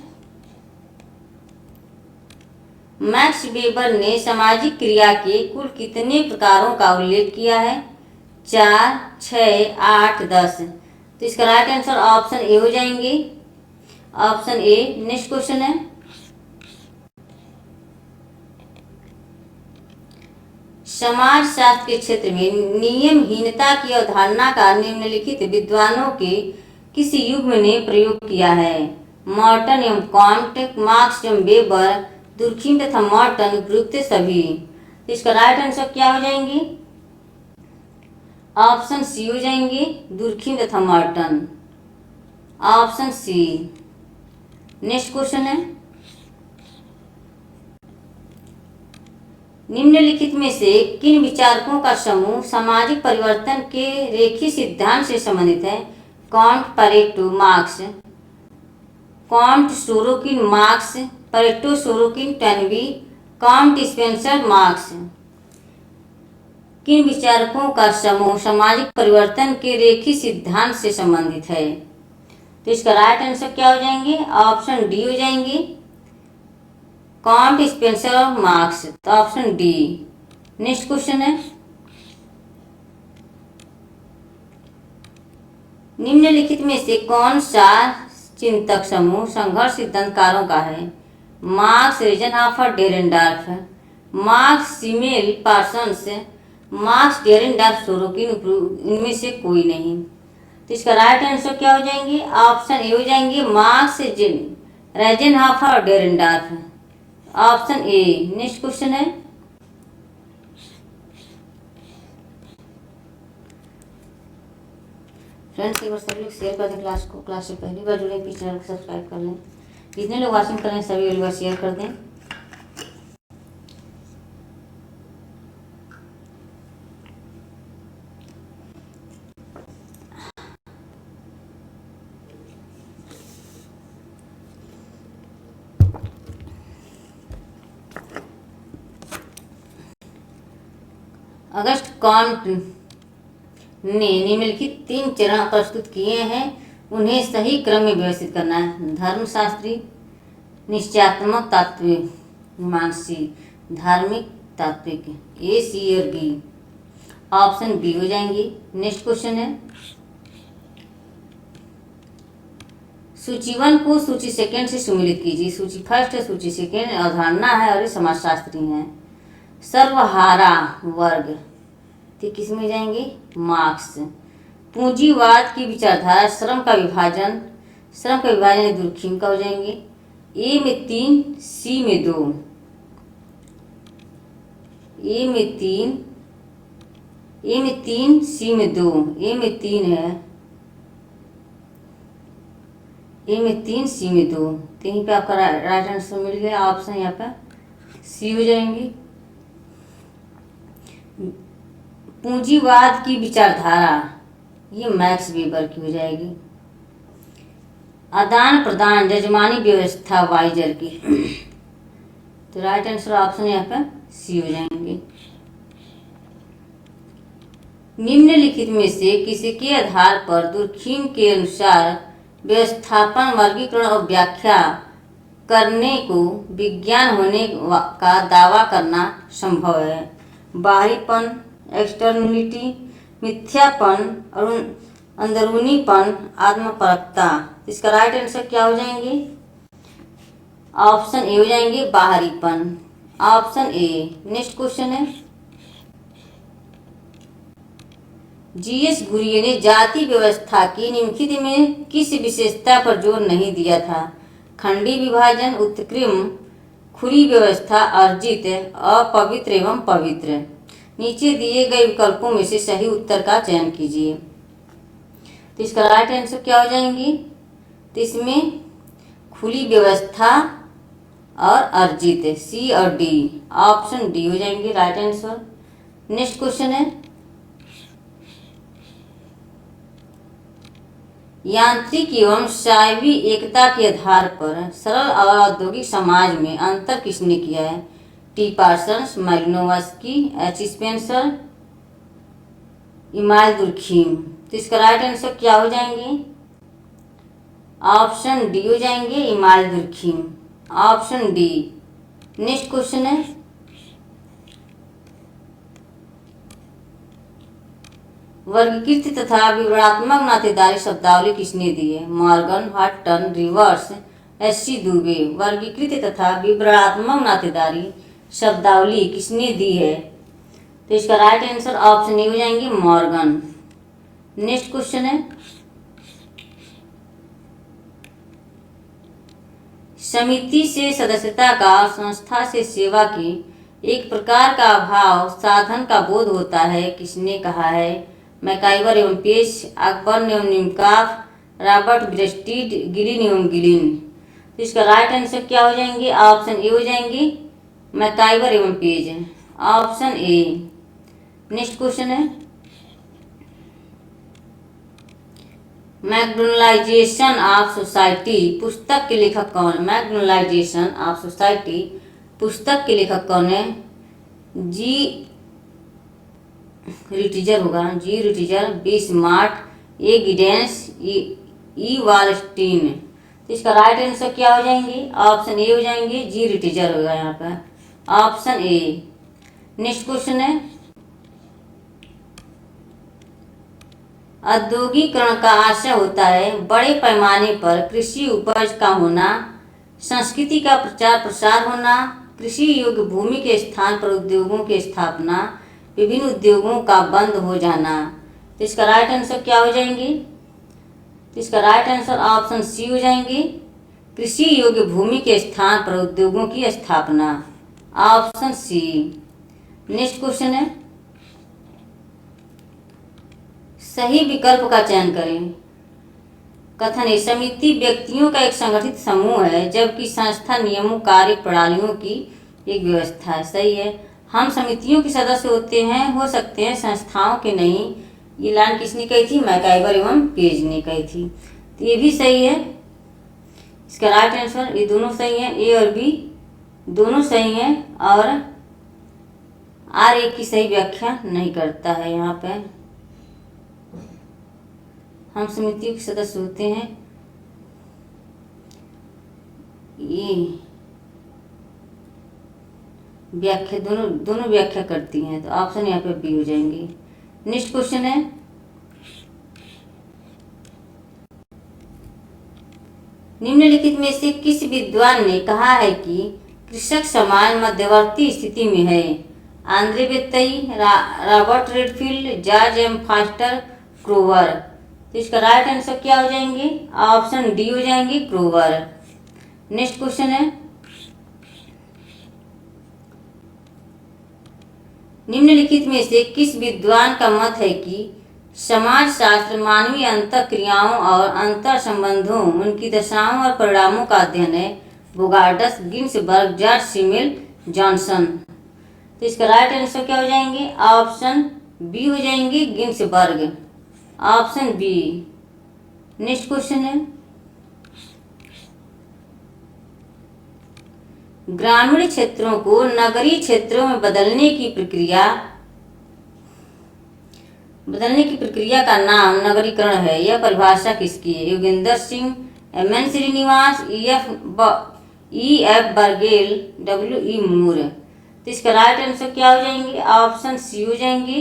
[SPEAKER 1] मैक्स वेबर ने सामाजिक क्रिया के कुल कितने प्रकारों का उल्लेख किया है? 4, 6, 8, 10। तो इसका राइट आंसर ऑप्शन ए हो जाएंगे, ऑप्शन ए। नेक्स्ट क्वेश्चन है, समाज शास्त्र के क्षेत्र में नियमहीनता की अवधारणा का निम्नलिखित विद्वानों के किस युग्म ने प्रयोग किया है? मॉर्टन एवं कॉम्ट, मार्क्स एवं वेबर, दुर्खिम तथा मॉर्टन, उपयुक्त सभी। तो इसका राइट आंसर क्या हो जाएंगे? ऑप्शन सी हो जाएंगे, दुर्खिम तथा Merton, option C. Next question है, निम्नलिखित में से किन विचारकों का समूह सामाजिक परिवर्तन के रेखीय सिद्धांत से संबंधित है? Comte, Pareto, Marx. Comte, Sorokin, Marx, Pareto, Sorokin, Toynbee, Comte, Spencer, Marx. किन विचारकों का समूह सामाजिक परिवर्तन के रेखीय सिद्धांत से संबंधित है? तो इसका राइट आंसर क्या हो जाएंगे? ऑप्शन डी हो जाएंगे, कॉम्ट, स्पेंसर और मार्क्स, तो ऑप्शन डी। नेक्स्ट क्वेश्चन है, निम्नलिखित में से कौन सा चिंतक समूह संघर्ष सिद्धांतकारों का है? Marx, Rosenhofer, Dahrendorf. Marx, Simmel, Parsons, Marx, Dahrendorf, Sorokin, इनमें से कोई नहीं। तो इसका राइट आंसर क्या हो जाएंगे? ऑप्शन ए हो जाएंगे, मार्क्स, रोज़ेनहोफर और डेरेनडार्फ, ऑप्शन ए। नेक्स्ट क्वेश्चन है, फ्रेंड्स एक बार सभी लोग शेयर कर दें क्लास को। क्लास से पहली बार जुड़े प्लीज चैनल को सब्सक्राइब कर लें। जितने लोग वॉचिंग कर रहे हैं सभी लोग शेयर कर दें। अगस्त कॉम्ट ने निम्नलिखित 3 चरण प्रस्तुत किए हैं, उन्हें सही क्रम में व्यवस्थित करना है। धर्मशास्त्री, निश्चयात्मक, तात्विक, मीमांसी, धार्मिक, तात्विक। ए, सी और बी, ऑप्शन बी हो जाएंगी। नेक्स्ट क्वेश्चन है, सूची 1 को सूची 2 से सम्मिलित कीजिए। सूची 1 है, सूची 2 अवधारणा है और ये समाजशास्त्री है। सर्वहारा वर्ग, तो किस में जाएंगे? मार्क्स। पूंजीवाद की विचारधारा, श्रम का विभाजन दुर्खिम का हो जाएंगे। ए में 3, सी में 2। ए में 3, सी में 2। ए में 3 है, ए में 3, सी में 2। तो यहीं पे आपका राइट आंसर मिल गया, ऑप्शन यहाँ पे सी हो जाएंगी। पूंजीवाद की विचारधारा, ये मैक्स वेबर की हो जाएगी। आदान प्रदान, जजमानी व्यवस्था, वाइजर की। तो राइट आंसर ऑप्शन यहाँ पे सी हो जाएंगे। निम्नलिखित में से किसके आधार पर दुर्खिम के अनुसार व्यवस्थापन, वर्गीकरण और व्याख्या करने को विज्ञान होने का दावा करना संभव है? बाहरीपन, एक्सटर्नलिटी, मिथ्यापन और अंदरूनीपन, आत्मपरकता। इसका राइट आंसर क्या हो जाएंगे? ऑप्शन ए हो जाएंगे, बाहरीपन, ऑप्शन ए। नेक्स्ट क्वेश्चन है, जीएस घुरिये ने जाति व्यवस्था की निम्नलिखित में किस विशेषता पर जोर नहीं दिया था? खंडी विभाजन, उत्क्रम, खुली व्यवस्था, अर्जित, अपवित्र एवं पवित्र। नीचे दिए गए विकल्पों में से सही उत्तर का चयन कीजिए। तो इसका राइट आंसर क्या हो जाएंगी? तो इसमें खुली व्यवस्था, और अर्जित, सी और डी, ऑप्शन डी हो जाएंगे राइट आंसर। नेक्स्ट क्वेश्चन है, यांत्रिक एवं साइवी एकता के आधार पर सरल और औद्योगिक समाज में अंतर किसने किया है? T Parsons, Malinowski, H Spencer, email Durkheim. तो इसका राइट आंसर क्या हो जाएंगे? ऑप्शन डी हो जाएंगे email Durkheim, option D. Next question है, वर्गीकृत तथा विवरणात्मक नातेदारी शब्दावली किसने दी है? मॉर्गन, हटन, रिवर्स, एस.सी. दुबे। वर्गीकृत तथा विवरणात्मक नातेदारी शब्दावली किसने दी है? तो इसका राइट आंसर ऑप्शन ए हो जाएंगे मॉर्गन। नेक्स्ट क्वेश्चन है, समिति से सदस्यता का संस्था से सेवा की एक प्रकार का अभाव साधन का बोध होता है, किसने कहा है? मैकाइवर एवं पेश, अकबर्न एवं निमकाफ, रॉबर्ट ब्रेस्टिड, गिलिन एवं गिलिन। तो इसका राइट आंसर क्या हो जाएंगे? ऑप्शन ए हो जाएंगे मैकाइवर एवं page, option A. Next question है, मैकडोनलाइजेशन ऑफ सोसाइटी पुस्तक के लेखक कौन? मैकडोनलाइजेशन ऑफ सोसाइटी पुस्तक के लेखक कौन है? जी रिटीजर होगा, जी रिटीजर, बी स्मार्ट, ए गिडेंस, ई वालस्टीन। तो इसका राइट आंसर क्या हो जाएंगे? ऑप्शन ए हो जाएंगे जी रिटीजर होगा यहाँ पर, ऑप्शन ए। नेक्स्ट क्वेश्चन है, औद्योगिकरण का आशय होता है बड़े पैमाने पर कृषि उपज का होना, संस्कृति का प्रचार प्रसार होना, कृषि योग्य भूमि के स्थान पर उद्योगों की स्थापना, विभिन्न उद्योगों का बंद हो जाना। तो इसका राइट आंसर क्या हो जाएंगे? तो इसका राइट आंसर ऑप्शन सी हो जाएंगे, कृषि योग्य भूमि के स्थान पर उद्योगों की स्थापना, ऑप्शन सी। नेक्स्ट क्वेश्चन है, सही विकल्प का चयन करें। कथन है, समिति व्यक्तियों का एक संगठित समूह है जबकि संस्था नियमों, कार्य प्रणालियों की एक व्यवस्था है। सही है, हम समितियों के सदस्य होते हैं, हो सकते हैं, संस्थाओं के नहीं। ये लाइन किसने कही थी? मैकाइवर एवं पेज ने कही थी। तो ये भी सही है, इसका राइट आंसर ये दोनों सही है, ए और बी दोनों सही हैं, और आर एक की सही व्याख्या नहीं करता है। यहाँ पे हम समितियों के सदस्य होते हैं, ये व्याख्या दोनों व्याख्या करती हैं, तो ऑप्शन यहाँ पे बी हो जाएंगे। नेक्स्ट क्वेश्चन है, निम्नलिखित में से किस विद्वान ने कहा है कि कृषक समाज मध्यवर्ती स्थिति में है? Andre Beteille, Robert Redfield, George M Foster, Kroeber. तो इसका राइट आंसर क्या हो जाएंगे? ऑप्शन डी हो जाएंगे क्रोवर। नेक्स्ट क्वेश्चन है, निम्नलिखित में से किस विद्वान का मत है कि समाज शास्त्र मानवीय अंतर क्रियाओं और अंतर संबंधों, उनकी दशाओं और परिणामों का अध्ययन है? Bogardus, Ginsberg, George Simmel, Johnson. तो इसका राइट आंसर क्या हो जाएंगे? ऑप्शन बी हो जाएंगे Ginsberg, option B. Next question है, ग्रामीण क्षेत्रों को नगरीय क्षेत्रों में बदलने की प्रक्रिया का नाम नगरीकरण है। यह परिभाषा किसकी है? योगेंद्र सिंह, एम.एन. श्रीनिवास, ई.एफ. बर्गेल, डब्ल्यू.ई. मूर। तो इसका राइट आंसर क्या हो जाएंगे? ऑप्शन सी हो जाएंगे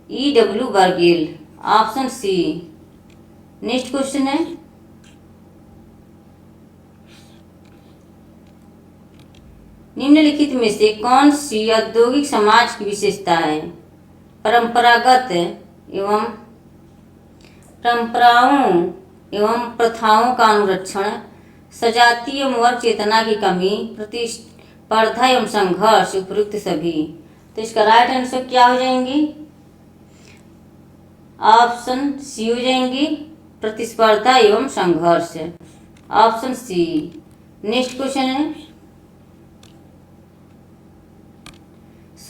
[SPEAKER 1] ई.डब्ल्यू. बर्गेल, ऑप्शन सी। नेक्स्ट क्वेश्चन है, निम्नलिखित में से कौन सी औद्योगिक समाज की विशेषता है? परंपराओं एवं प्रथाओं का अनुरक्षण, सजातीय एवं वर्ग चेतना की कमी, प्रतिस्पर्धा एवं संघर्ष, उपयुक्त सभी। तो इसका राइट आंसर क्या हो जाएंगे? ऑप्शन सी हो जाएंगे प्रतिस्पर्धा एवं संघर्ष, ऑप्शन सी। नेक्स्ट क्वेश्चन है,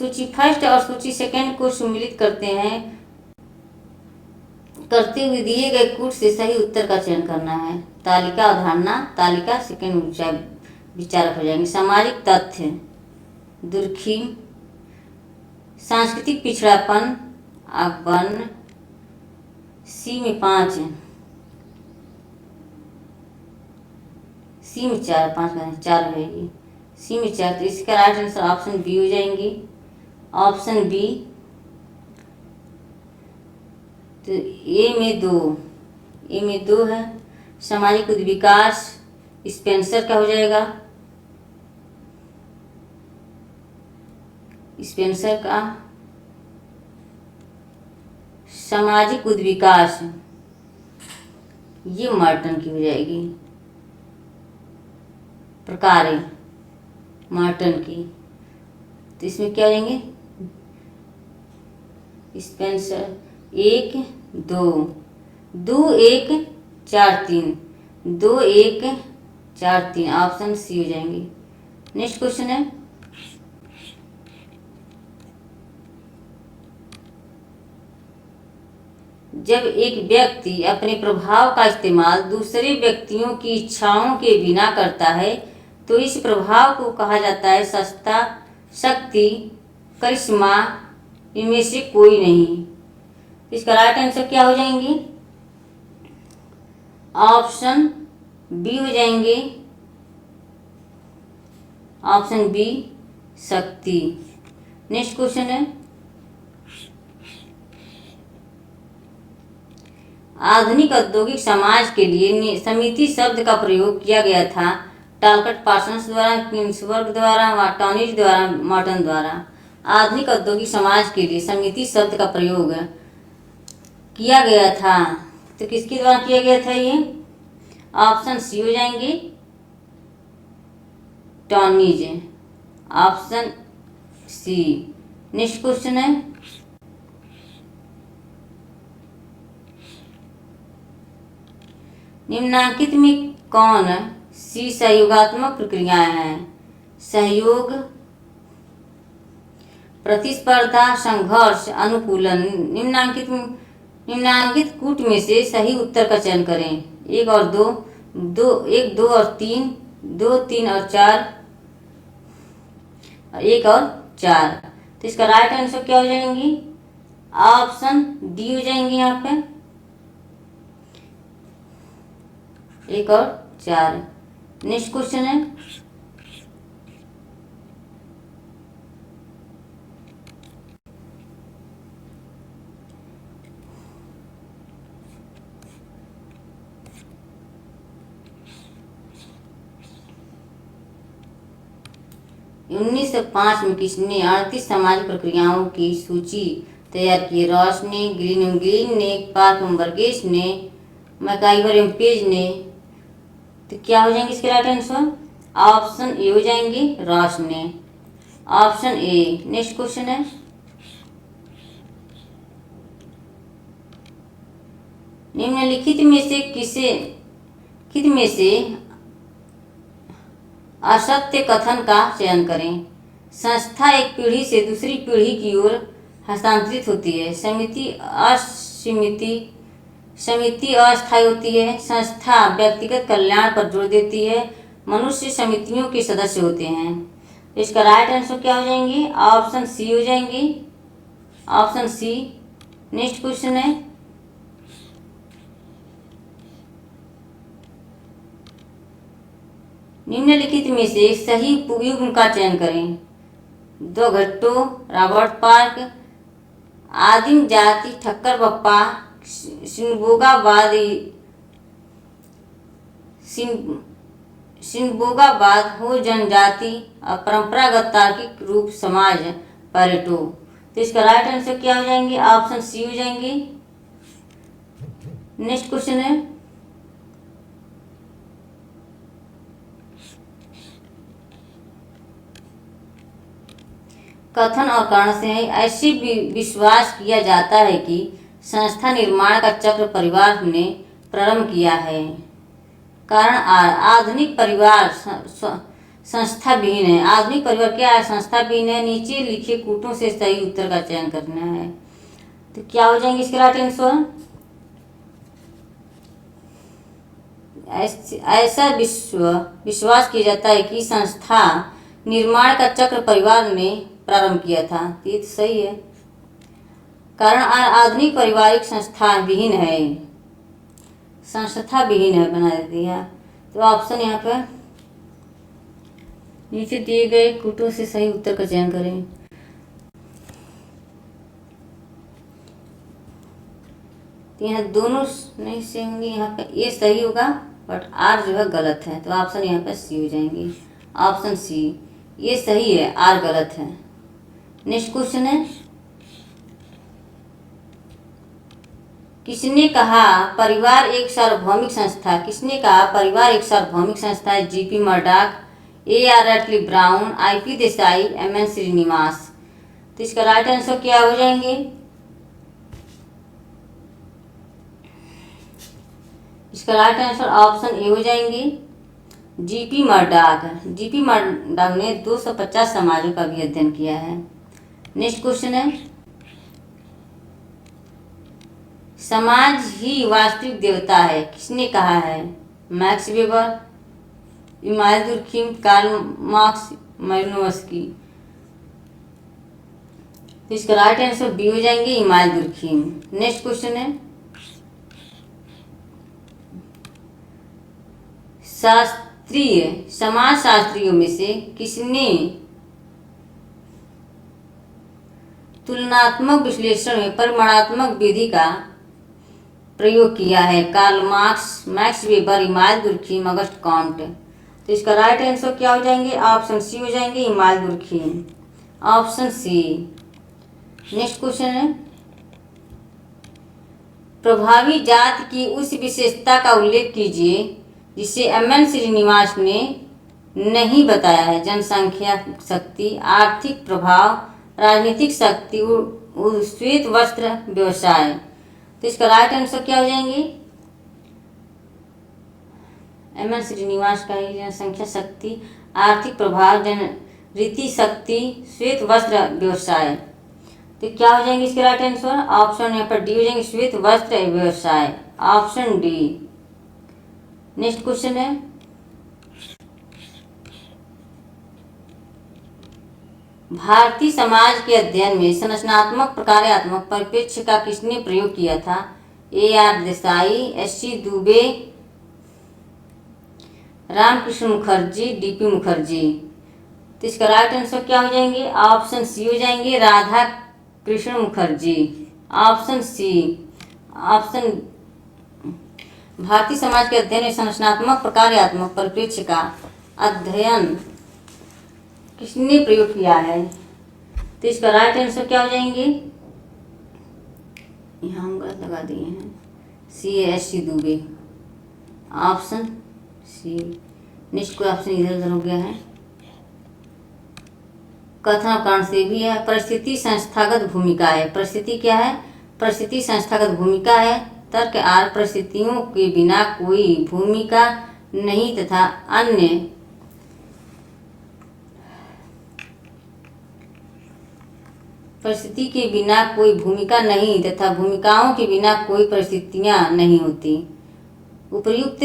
[SPEAKER 1] सूची फर्स्ट और सूची सेकंड को सम्मिलित करते हुए दिए गए कूट से सही उत्तर का चयन करना है। तालिका अवधारणा, तालिका सेकंड विचारक हो जाएंगे। सामाजिक तथ्य, दुर्खिम, सांस्कृतिक पिछड़ापन, आगबन, सी में 5, सी में 4, 5 में 4 रहेगी, सी में 4, तो इसका राइट आंसर ऑप्शन बी हो जाएंगी। Option B. तो ए में 2 है। सामाजिक उद्विकास स्पेंसर का हो जाएगा, स्पेंसर का सामाजिक उद्विकास, ये मार्टन की हो जाएगी, प्रकार मार्टन की। तो इसमें क्या हो जाएंगे, स्पेंसर 1 2 2 1 4 3 2 1 4 3, ऑप्शन सी हो जाएंगे। नेक्स्ट क्वेश्चन है, जब एक व्यक्ति अपने प्रभाव का इस्तेमाल दूसरे व्यक्तियों की इच्छाओं के बिना करता है तो इस प्रभाव को कहा जाता है सत्ता, शक्ति, करिश्मा, इनमें से कोई नहीं। इसका राइट आंसर क्या हो जाएंगे, ऑप्शन बी हो जाएंगे, ऑप्शन बी शक्ति। नेक्स्ट क्वेश्चन है, आधुनिक औद्योगिक समाज के लिए समिति शब्द का प्रयोग किया गया था टालकट पार्सन्स द्वारा, किन्सबर्ग द्वारा, टॉनिज द्वारा, मॉर्टन द्वारा। आधुनिक औद्योगिक समाज के लिए समिति शब्द का प्रयोग किया गया था, तो किसके द्वारा किया गया था ये, ऑप्शन सी हो जाएंगे, टॉनिज, ऑप्शन सी। नेक्स्ट क्वेश्चन है, निम्नांकित में कौन सी सहयोगात्मक प्रक्रियाएं हैं। सहयोग, प्रतिस्पर्धा, संघर्ष, अनुकूलन। निम्नांकित कूट में से सही उत्तर का चयन करें। 1 और 2, 1 2 और 3, 2 3 और 4, 1 और 4। तो इसका राइट आंसर क्या हो जाएंगी, ऑप्शन डी हो जाएंगे यहाँ पे, 1 और 4। नेक्स्ट क्वेश्चन है, उन्नीस सौ 5 में किसने 38 सामाजिक प्रक्रियाओं की सूची तैयार की। रॉस ने, ग्रीन ने, पार्क बर्गेस ने, मैकाइवर पेज ने। तो क्या हो जाएंगे इसके राइट आंसर, ऑप्शन ए हो जाएंगे, रॉस ने, ऑप्शन ए। नेक्स्ट क्वेश्चन है, निम्नलिखित में से असत्य कथन का चयन करें। संस्था एक पीढ़ी से दूसरी पीढ़ी की ओर हस्तांतरित होती है। समिति अस्थायी होती है। संस्था व्यक्तिगत कल्याण पर जोर देती है। मनुष्य समितियों के सदस्य होते हैं। इसका राइट आंसर क्या हो जाएंगे, ऑप्शन सी हो जाएंगे, ऑप्शन सी। नेक्स्ट क्वेश्चन है, निम्नलिखित में से सही युग्म का चयन करें। दो घट्टो, रॉबर्ट पार्क, आदिम जाति, ठक्कर बप्पा, सिनबोगाबाद, हो जनजाति, परंपरागत तार्किक रूप समाज, पैरेटो। तो इसका राइट आंसर क्या हो जाएंगे, ऑप्शन सी हो जाएंगे। नेक्स्ट क्वेश्चन है, कथन और कारण से है। ऐसे विश्वास किया जाता है कि संस्था निर्माण का चक्र परिवार ने प्रारंभ किया है। कारण आधुनिक परिवार संस्था विहीन है। आधुनिक परिवार क्या है? संस्था विहीन है। नीचे लिखे कूटों से सही उत्तर का चयन करना है। तो क्या हो जाएंगे इसके राइट आंसर? ऐसा विश्वास किया जाता है कि संस्था निर्माण का चक्र परिवार ने प्रारंभ किया था। ये तो सही है, कारण आधुनिक पारिवारिक संस्था विहीन है, संस्था विहीन है बना दिया। तो ऑप्शन यहाँ पर नीचे दिए गए कूटों से सही उत्तर का चयन करें। तो यहाँ दोनों नहीं से होंगे, यहाँ पे ये सही होगा बट आर जो है गलत है। तो ऑप्शन यहाँ पे सी हो जाएंगे। ऑप्शन सी ये सही है, आर गलत है। नेक्स्ट क्वेश्चन है, किसने कहा परिवार एक सार्वभौमिक संस्था? किसने कहा परिवार एक सार्वभौमिक संस्था है? GP Murdock, AR. Ratcliffe Brown, IP. Desai, MN. Srinivas. तो इसका राइट आंसर क्या हो जाएंगे? इसका राइट आंसर ऑप्शन ए हो जाएंगे, जीपी मर्डॉक। जीपी मर्डॉक ने 250 समाजों का भी अध्ययन किया है। नेक्स्ट क्वेश्चन है, समाज ही वास्तविक देवता है, किसने कहा है? Max Weber, Emmanuel Durkheim, Karl Marx, Malinowski. तो इसका राइट आंसर बी हो जाएंगे, इमानुएल दुर्खिम। नेक्स्ट क्वेश्चन है, शास्त्रीय समाज शास्त्रियों में से किसने तुलनात्मक विश्लेषण में परिमाणात्मक विधि का प्रयोग किया है? Karl Marx, Max Weber, Emmanuel Durkheim, August Comte. तो इसका राइट आंसर क्या हो जाएंगे? ऑप्शन सी हो जाएंगे, Emmanuel Durkheim. Option C. Next question है, प्रभावी जाति की उस विशेषता का उल्लेख कीजिए जिसे एम.एन. श्रीनिवास ने नहीं बताया है। जनसंख्या शक्ति, आर्थिक प्रभाव, राजनीतिक शक्ति, श्वेत वस्त्र व्यवसाय। तो इसका राइट आंसर क्या हो जाएंगे? एम.एन. श्रीनिवास का ही जनसंख्या शक्ति, आर्थिक प्रभाव, रीति शक्ति, श्वेत वस्त्र व्यवसाय। तो क्या हो जाएंगे इसके राइट आंसर? ऑप्शन यहाँ पर डी हो जाएंगे, श्वेत वस्त्र व्यवसाय। Option D. नेक्स्ट क्वेश्चन है, भारतीय समाज के अध्ययन में संरचनात्मक प्रकार्यात्मक परिप्रेक्ष्य का किसने प्रयोग किया था? AR. Desai, SC. Dube, Ramakrishna Mukherjee, DP. Mukherjee. तो इसका राइट आंसर क्या हो जाएंगे? ऑप्शन सी हो जाएंगे, Radha Krishna Mukherjee. Option C. Option भारतीय समाज के अध्ययन में संरचनात्मक प्रकार्यात्मक परिप्रेक्ष्य का अध्ययन किसने प्रयोग किया है? तो इसका राइट आंसर क्या हो जाएंगे? यहाँ हम गलत लगा दिए हैं, C, S C. Dube. Option C. Next कोई ऑप्शन इधर उधर हो गया है। कथन कारण से भी है। परिस्थिति संस्थागत भूमिका है। परिस्थिति क्या है? परिस्थिति संस्थागत भूमिका है। तर्क आर, परिस्थितियों के बिना कोई भूमिका नहीं तथा अन्य परिस्थिति के बिना कोई भूमिका नहीं तथा भूमिकाओं के बिना कोई परिस्थितियां नहीं होती। उपर्युक्त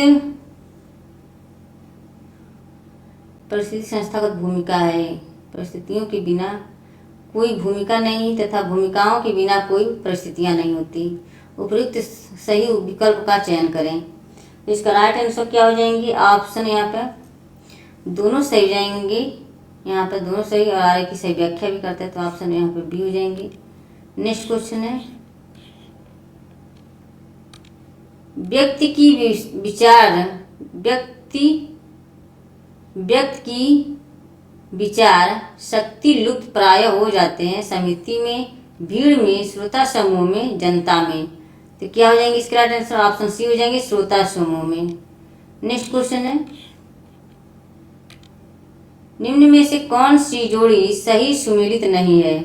[SPEAKER 1] परिस्थिति संस्थागत भूमिका है। परिस्थितियों के बिना कोई भूमिका नहीं तथा भूमिकाओं के बिना कोई परिस्थितियां नहीं होती। उपर्युक्त सही विकल्प का चयन करें। तो इसका राइट आंसर क्या हो जाएंगे? ऑप्शन यहाँ पे दोनों सही जाएंगे, यहाँ पे दोनों सही और आगे की सही व्याख्या भी करते हैं। तो ऑप्शन यहाँ पे बी हो जाएंगे। नेक्स्ट क्वेश्चन है, व्यक्ति की विचार शक्ति लुप्त प्राय हो जाते हैं समिति में, भीड़ में, श्रोता समूह में, जनता में। तो क्या हो जाएंगे इसके राइट आंसर? ऑप्शन सी हो जाएंगे, श्रोता समूह में। नेक्स्ट क्वेश्चन है, निम्न में से कौन सी जोड़ी सही सुमेलित नहीं है?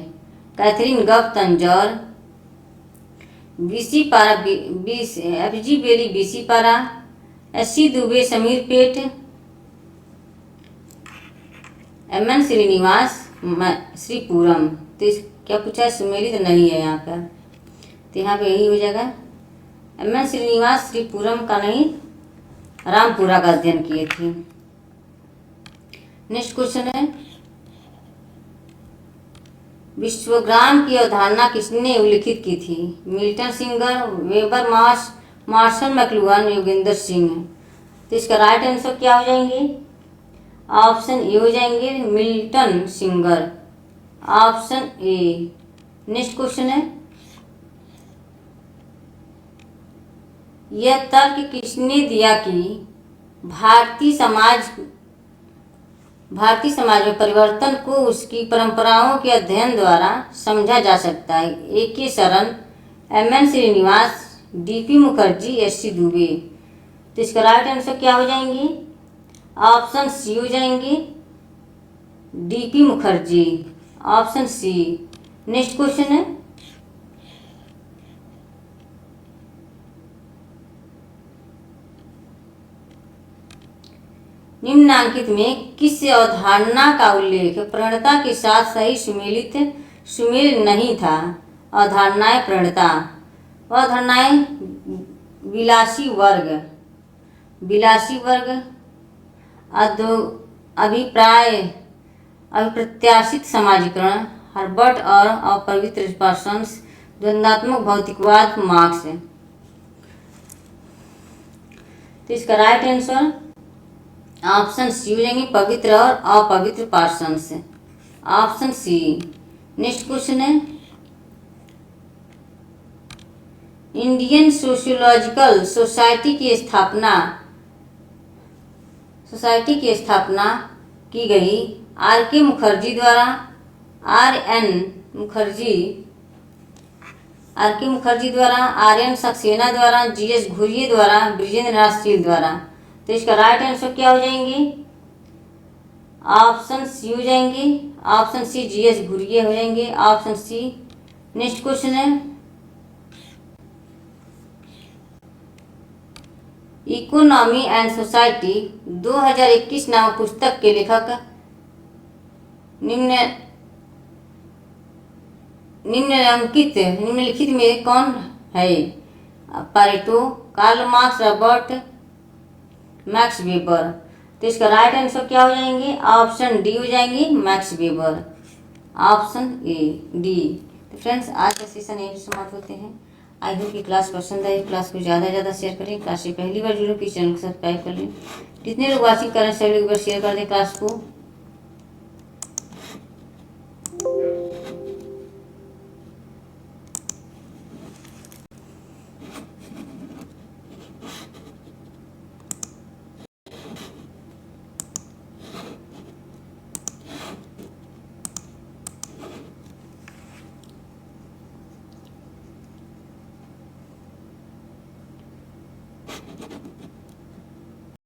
[SPEAKER 1] कैथरीन गफ तंजौर, बीसी पारा, एफ.जी. बेरी बीसी पारा, एस.सी. दुबे समीर पेट, एम एन श्रीनिवास श्रीपुरम। तो इस क्या पूछा है, सुमेलित नहीं है यहाँ पर, तो यहाँ पे यही हो जाएगा। एम एन श्रीनिवास श्रीपुरम का नहीं, रामपुरा का अध्ययन किए थे। नेक्स्ट क्वेश्चन है, विश्वग्राम की अवधारणा किसने उल्लिखित की थी? Milton Singer, Weber Marsh, Marshall McLuhan, Yogendra Singh. तो इसका राइट आंसर क्या हो जाएंगे? ऑप्शन ए हो जाएंगे, Milton singer, option A. Next question है, यह तर्क किसने दिया कि भारतीय समाज में परिवर्तन को उसकी परंपराओं के अध्ययन द्वारा समझा जा सकता है? A K Sharan, M N Srinivas, D P Mukherjee, S C Dube. तो इसका राइट आंसर क्या हो जाएंगे? ऑप्शन सी हो जाएंगे, D P Mukherjee, option C. Next question है, निम्नांकित में किस अवधारणा का उल्लेख प्रणता के साथ सही सुमेल नहीं था? अवधारणाएं प्रणता, अवधारणाएं विलासी वर्ग, अभिप्राय, अभिप्रत्याशित समाजीकरण, हर्बर्ट और अपवित्र पर्सन्स, द्वंद्वात्मक भौतिकवाद, मार्क्स। तो इसका राइट आंसर ऑप्शन सी हो जाएंगे, पवित्र और अपवित्र Parsons, option C. Next question है, इंडियन सोशियोलॉजिकल सोसाइटी की स्थापना की गई आर के मुखर्जी द्वारा, आर के मुखर्जी द्वारा, आर एन सक्सेना द्वारा, जी एस घुरिये द्वारा, ब्रिजेंद्र नाथ शील द्वारा। तो इसका राइट आंसर क्या हो जाएंगे? ऑप्शन सी हो जाएंगे, ऑप्शन सी, जी एस घुरिये हो जाएंगे, ऑप्शन सी। नेक्स्ट क्वेश्चन है, इकोनॉमी एंड सोसाइटी 2021 नामक पुस्तक के लेखक निम्नलिखित में कौन है? Pareto, Karl Marx, Robert, Max Weber. तो इसका राइट आंसर क्या हो जाएंगे? ऑप्शन डी हो जाएंगे, max weber, option A, D. तो फ्रेंड्स, आज का सेशन यही समाप्त होते हैं। आई होप कि क्लास पसंद आई। क्लास को ज़्यादा से ज़्यादा शेयर करें। क्लास से पहली बार जुड़े प्लीज़ चैनल को सब्सक्राइब कर लें। जितने लोग वाचिंग करें सभी लोग एक बार शेयर कर दें क्लास को।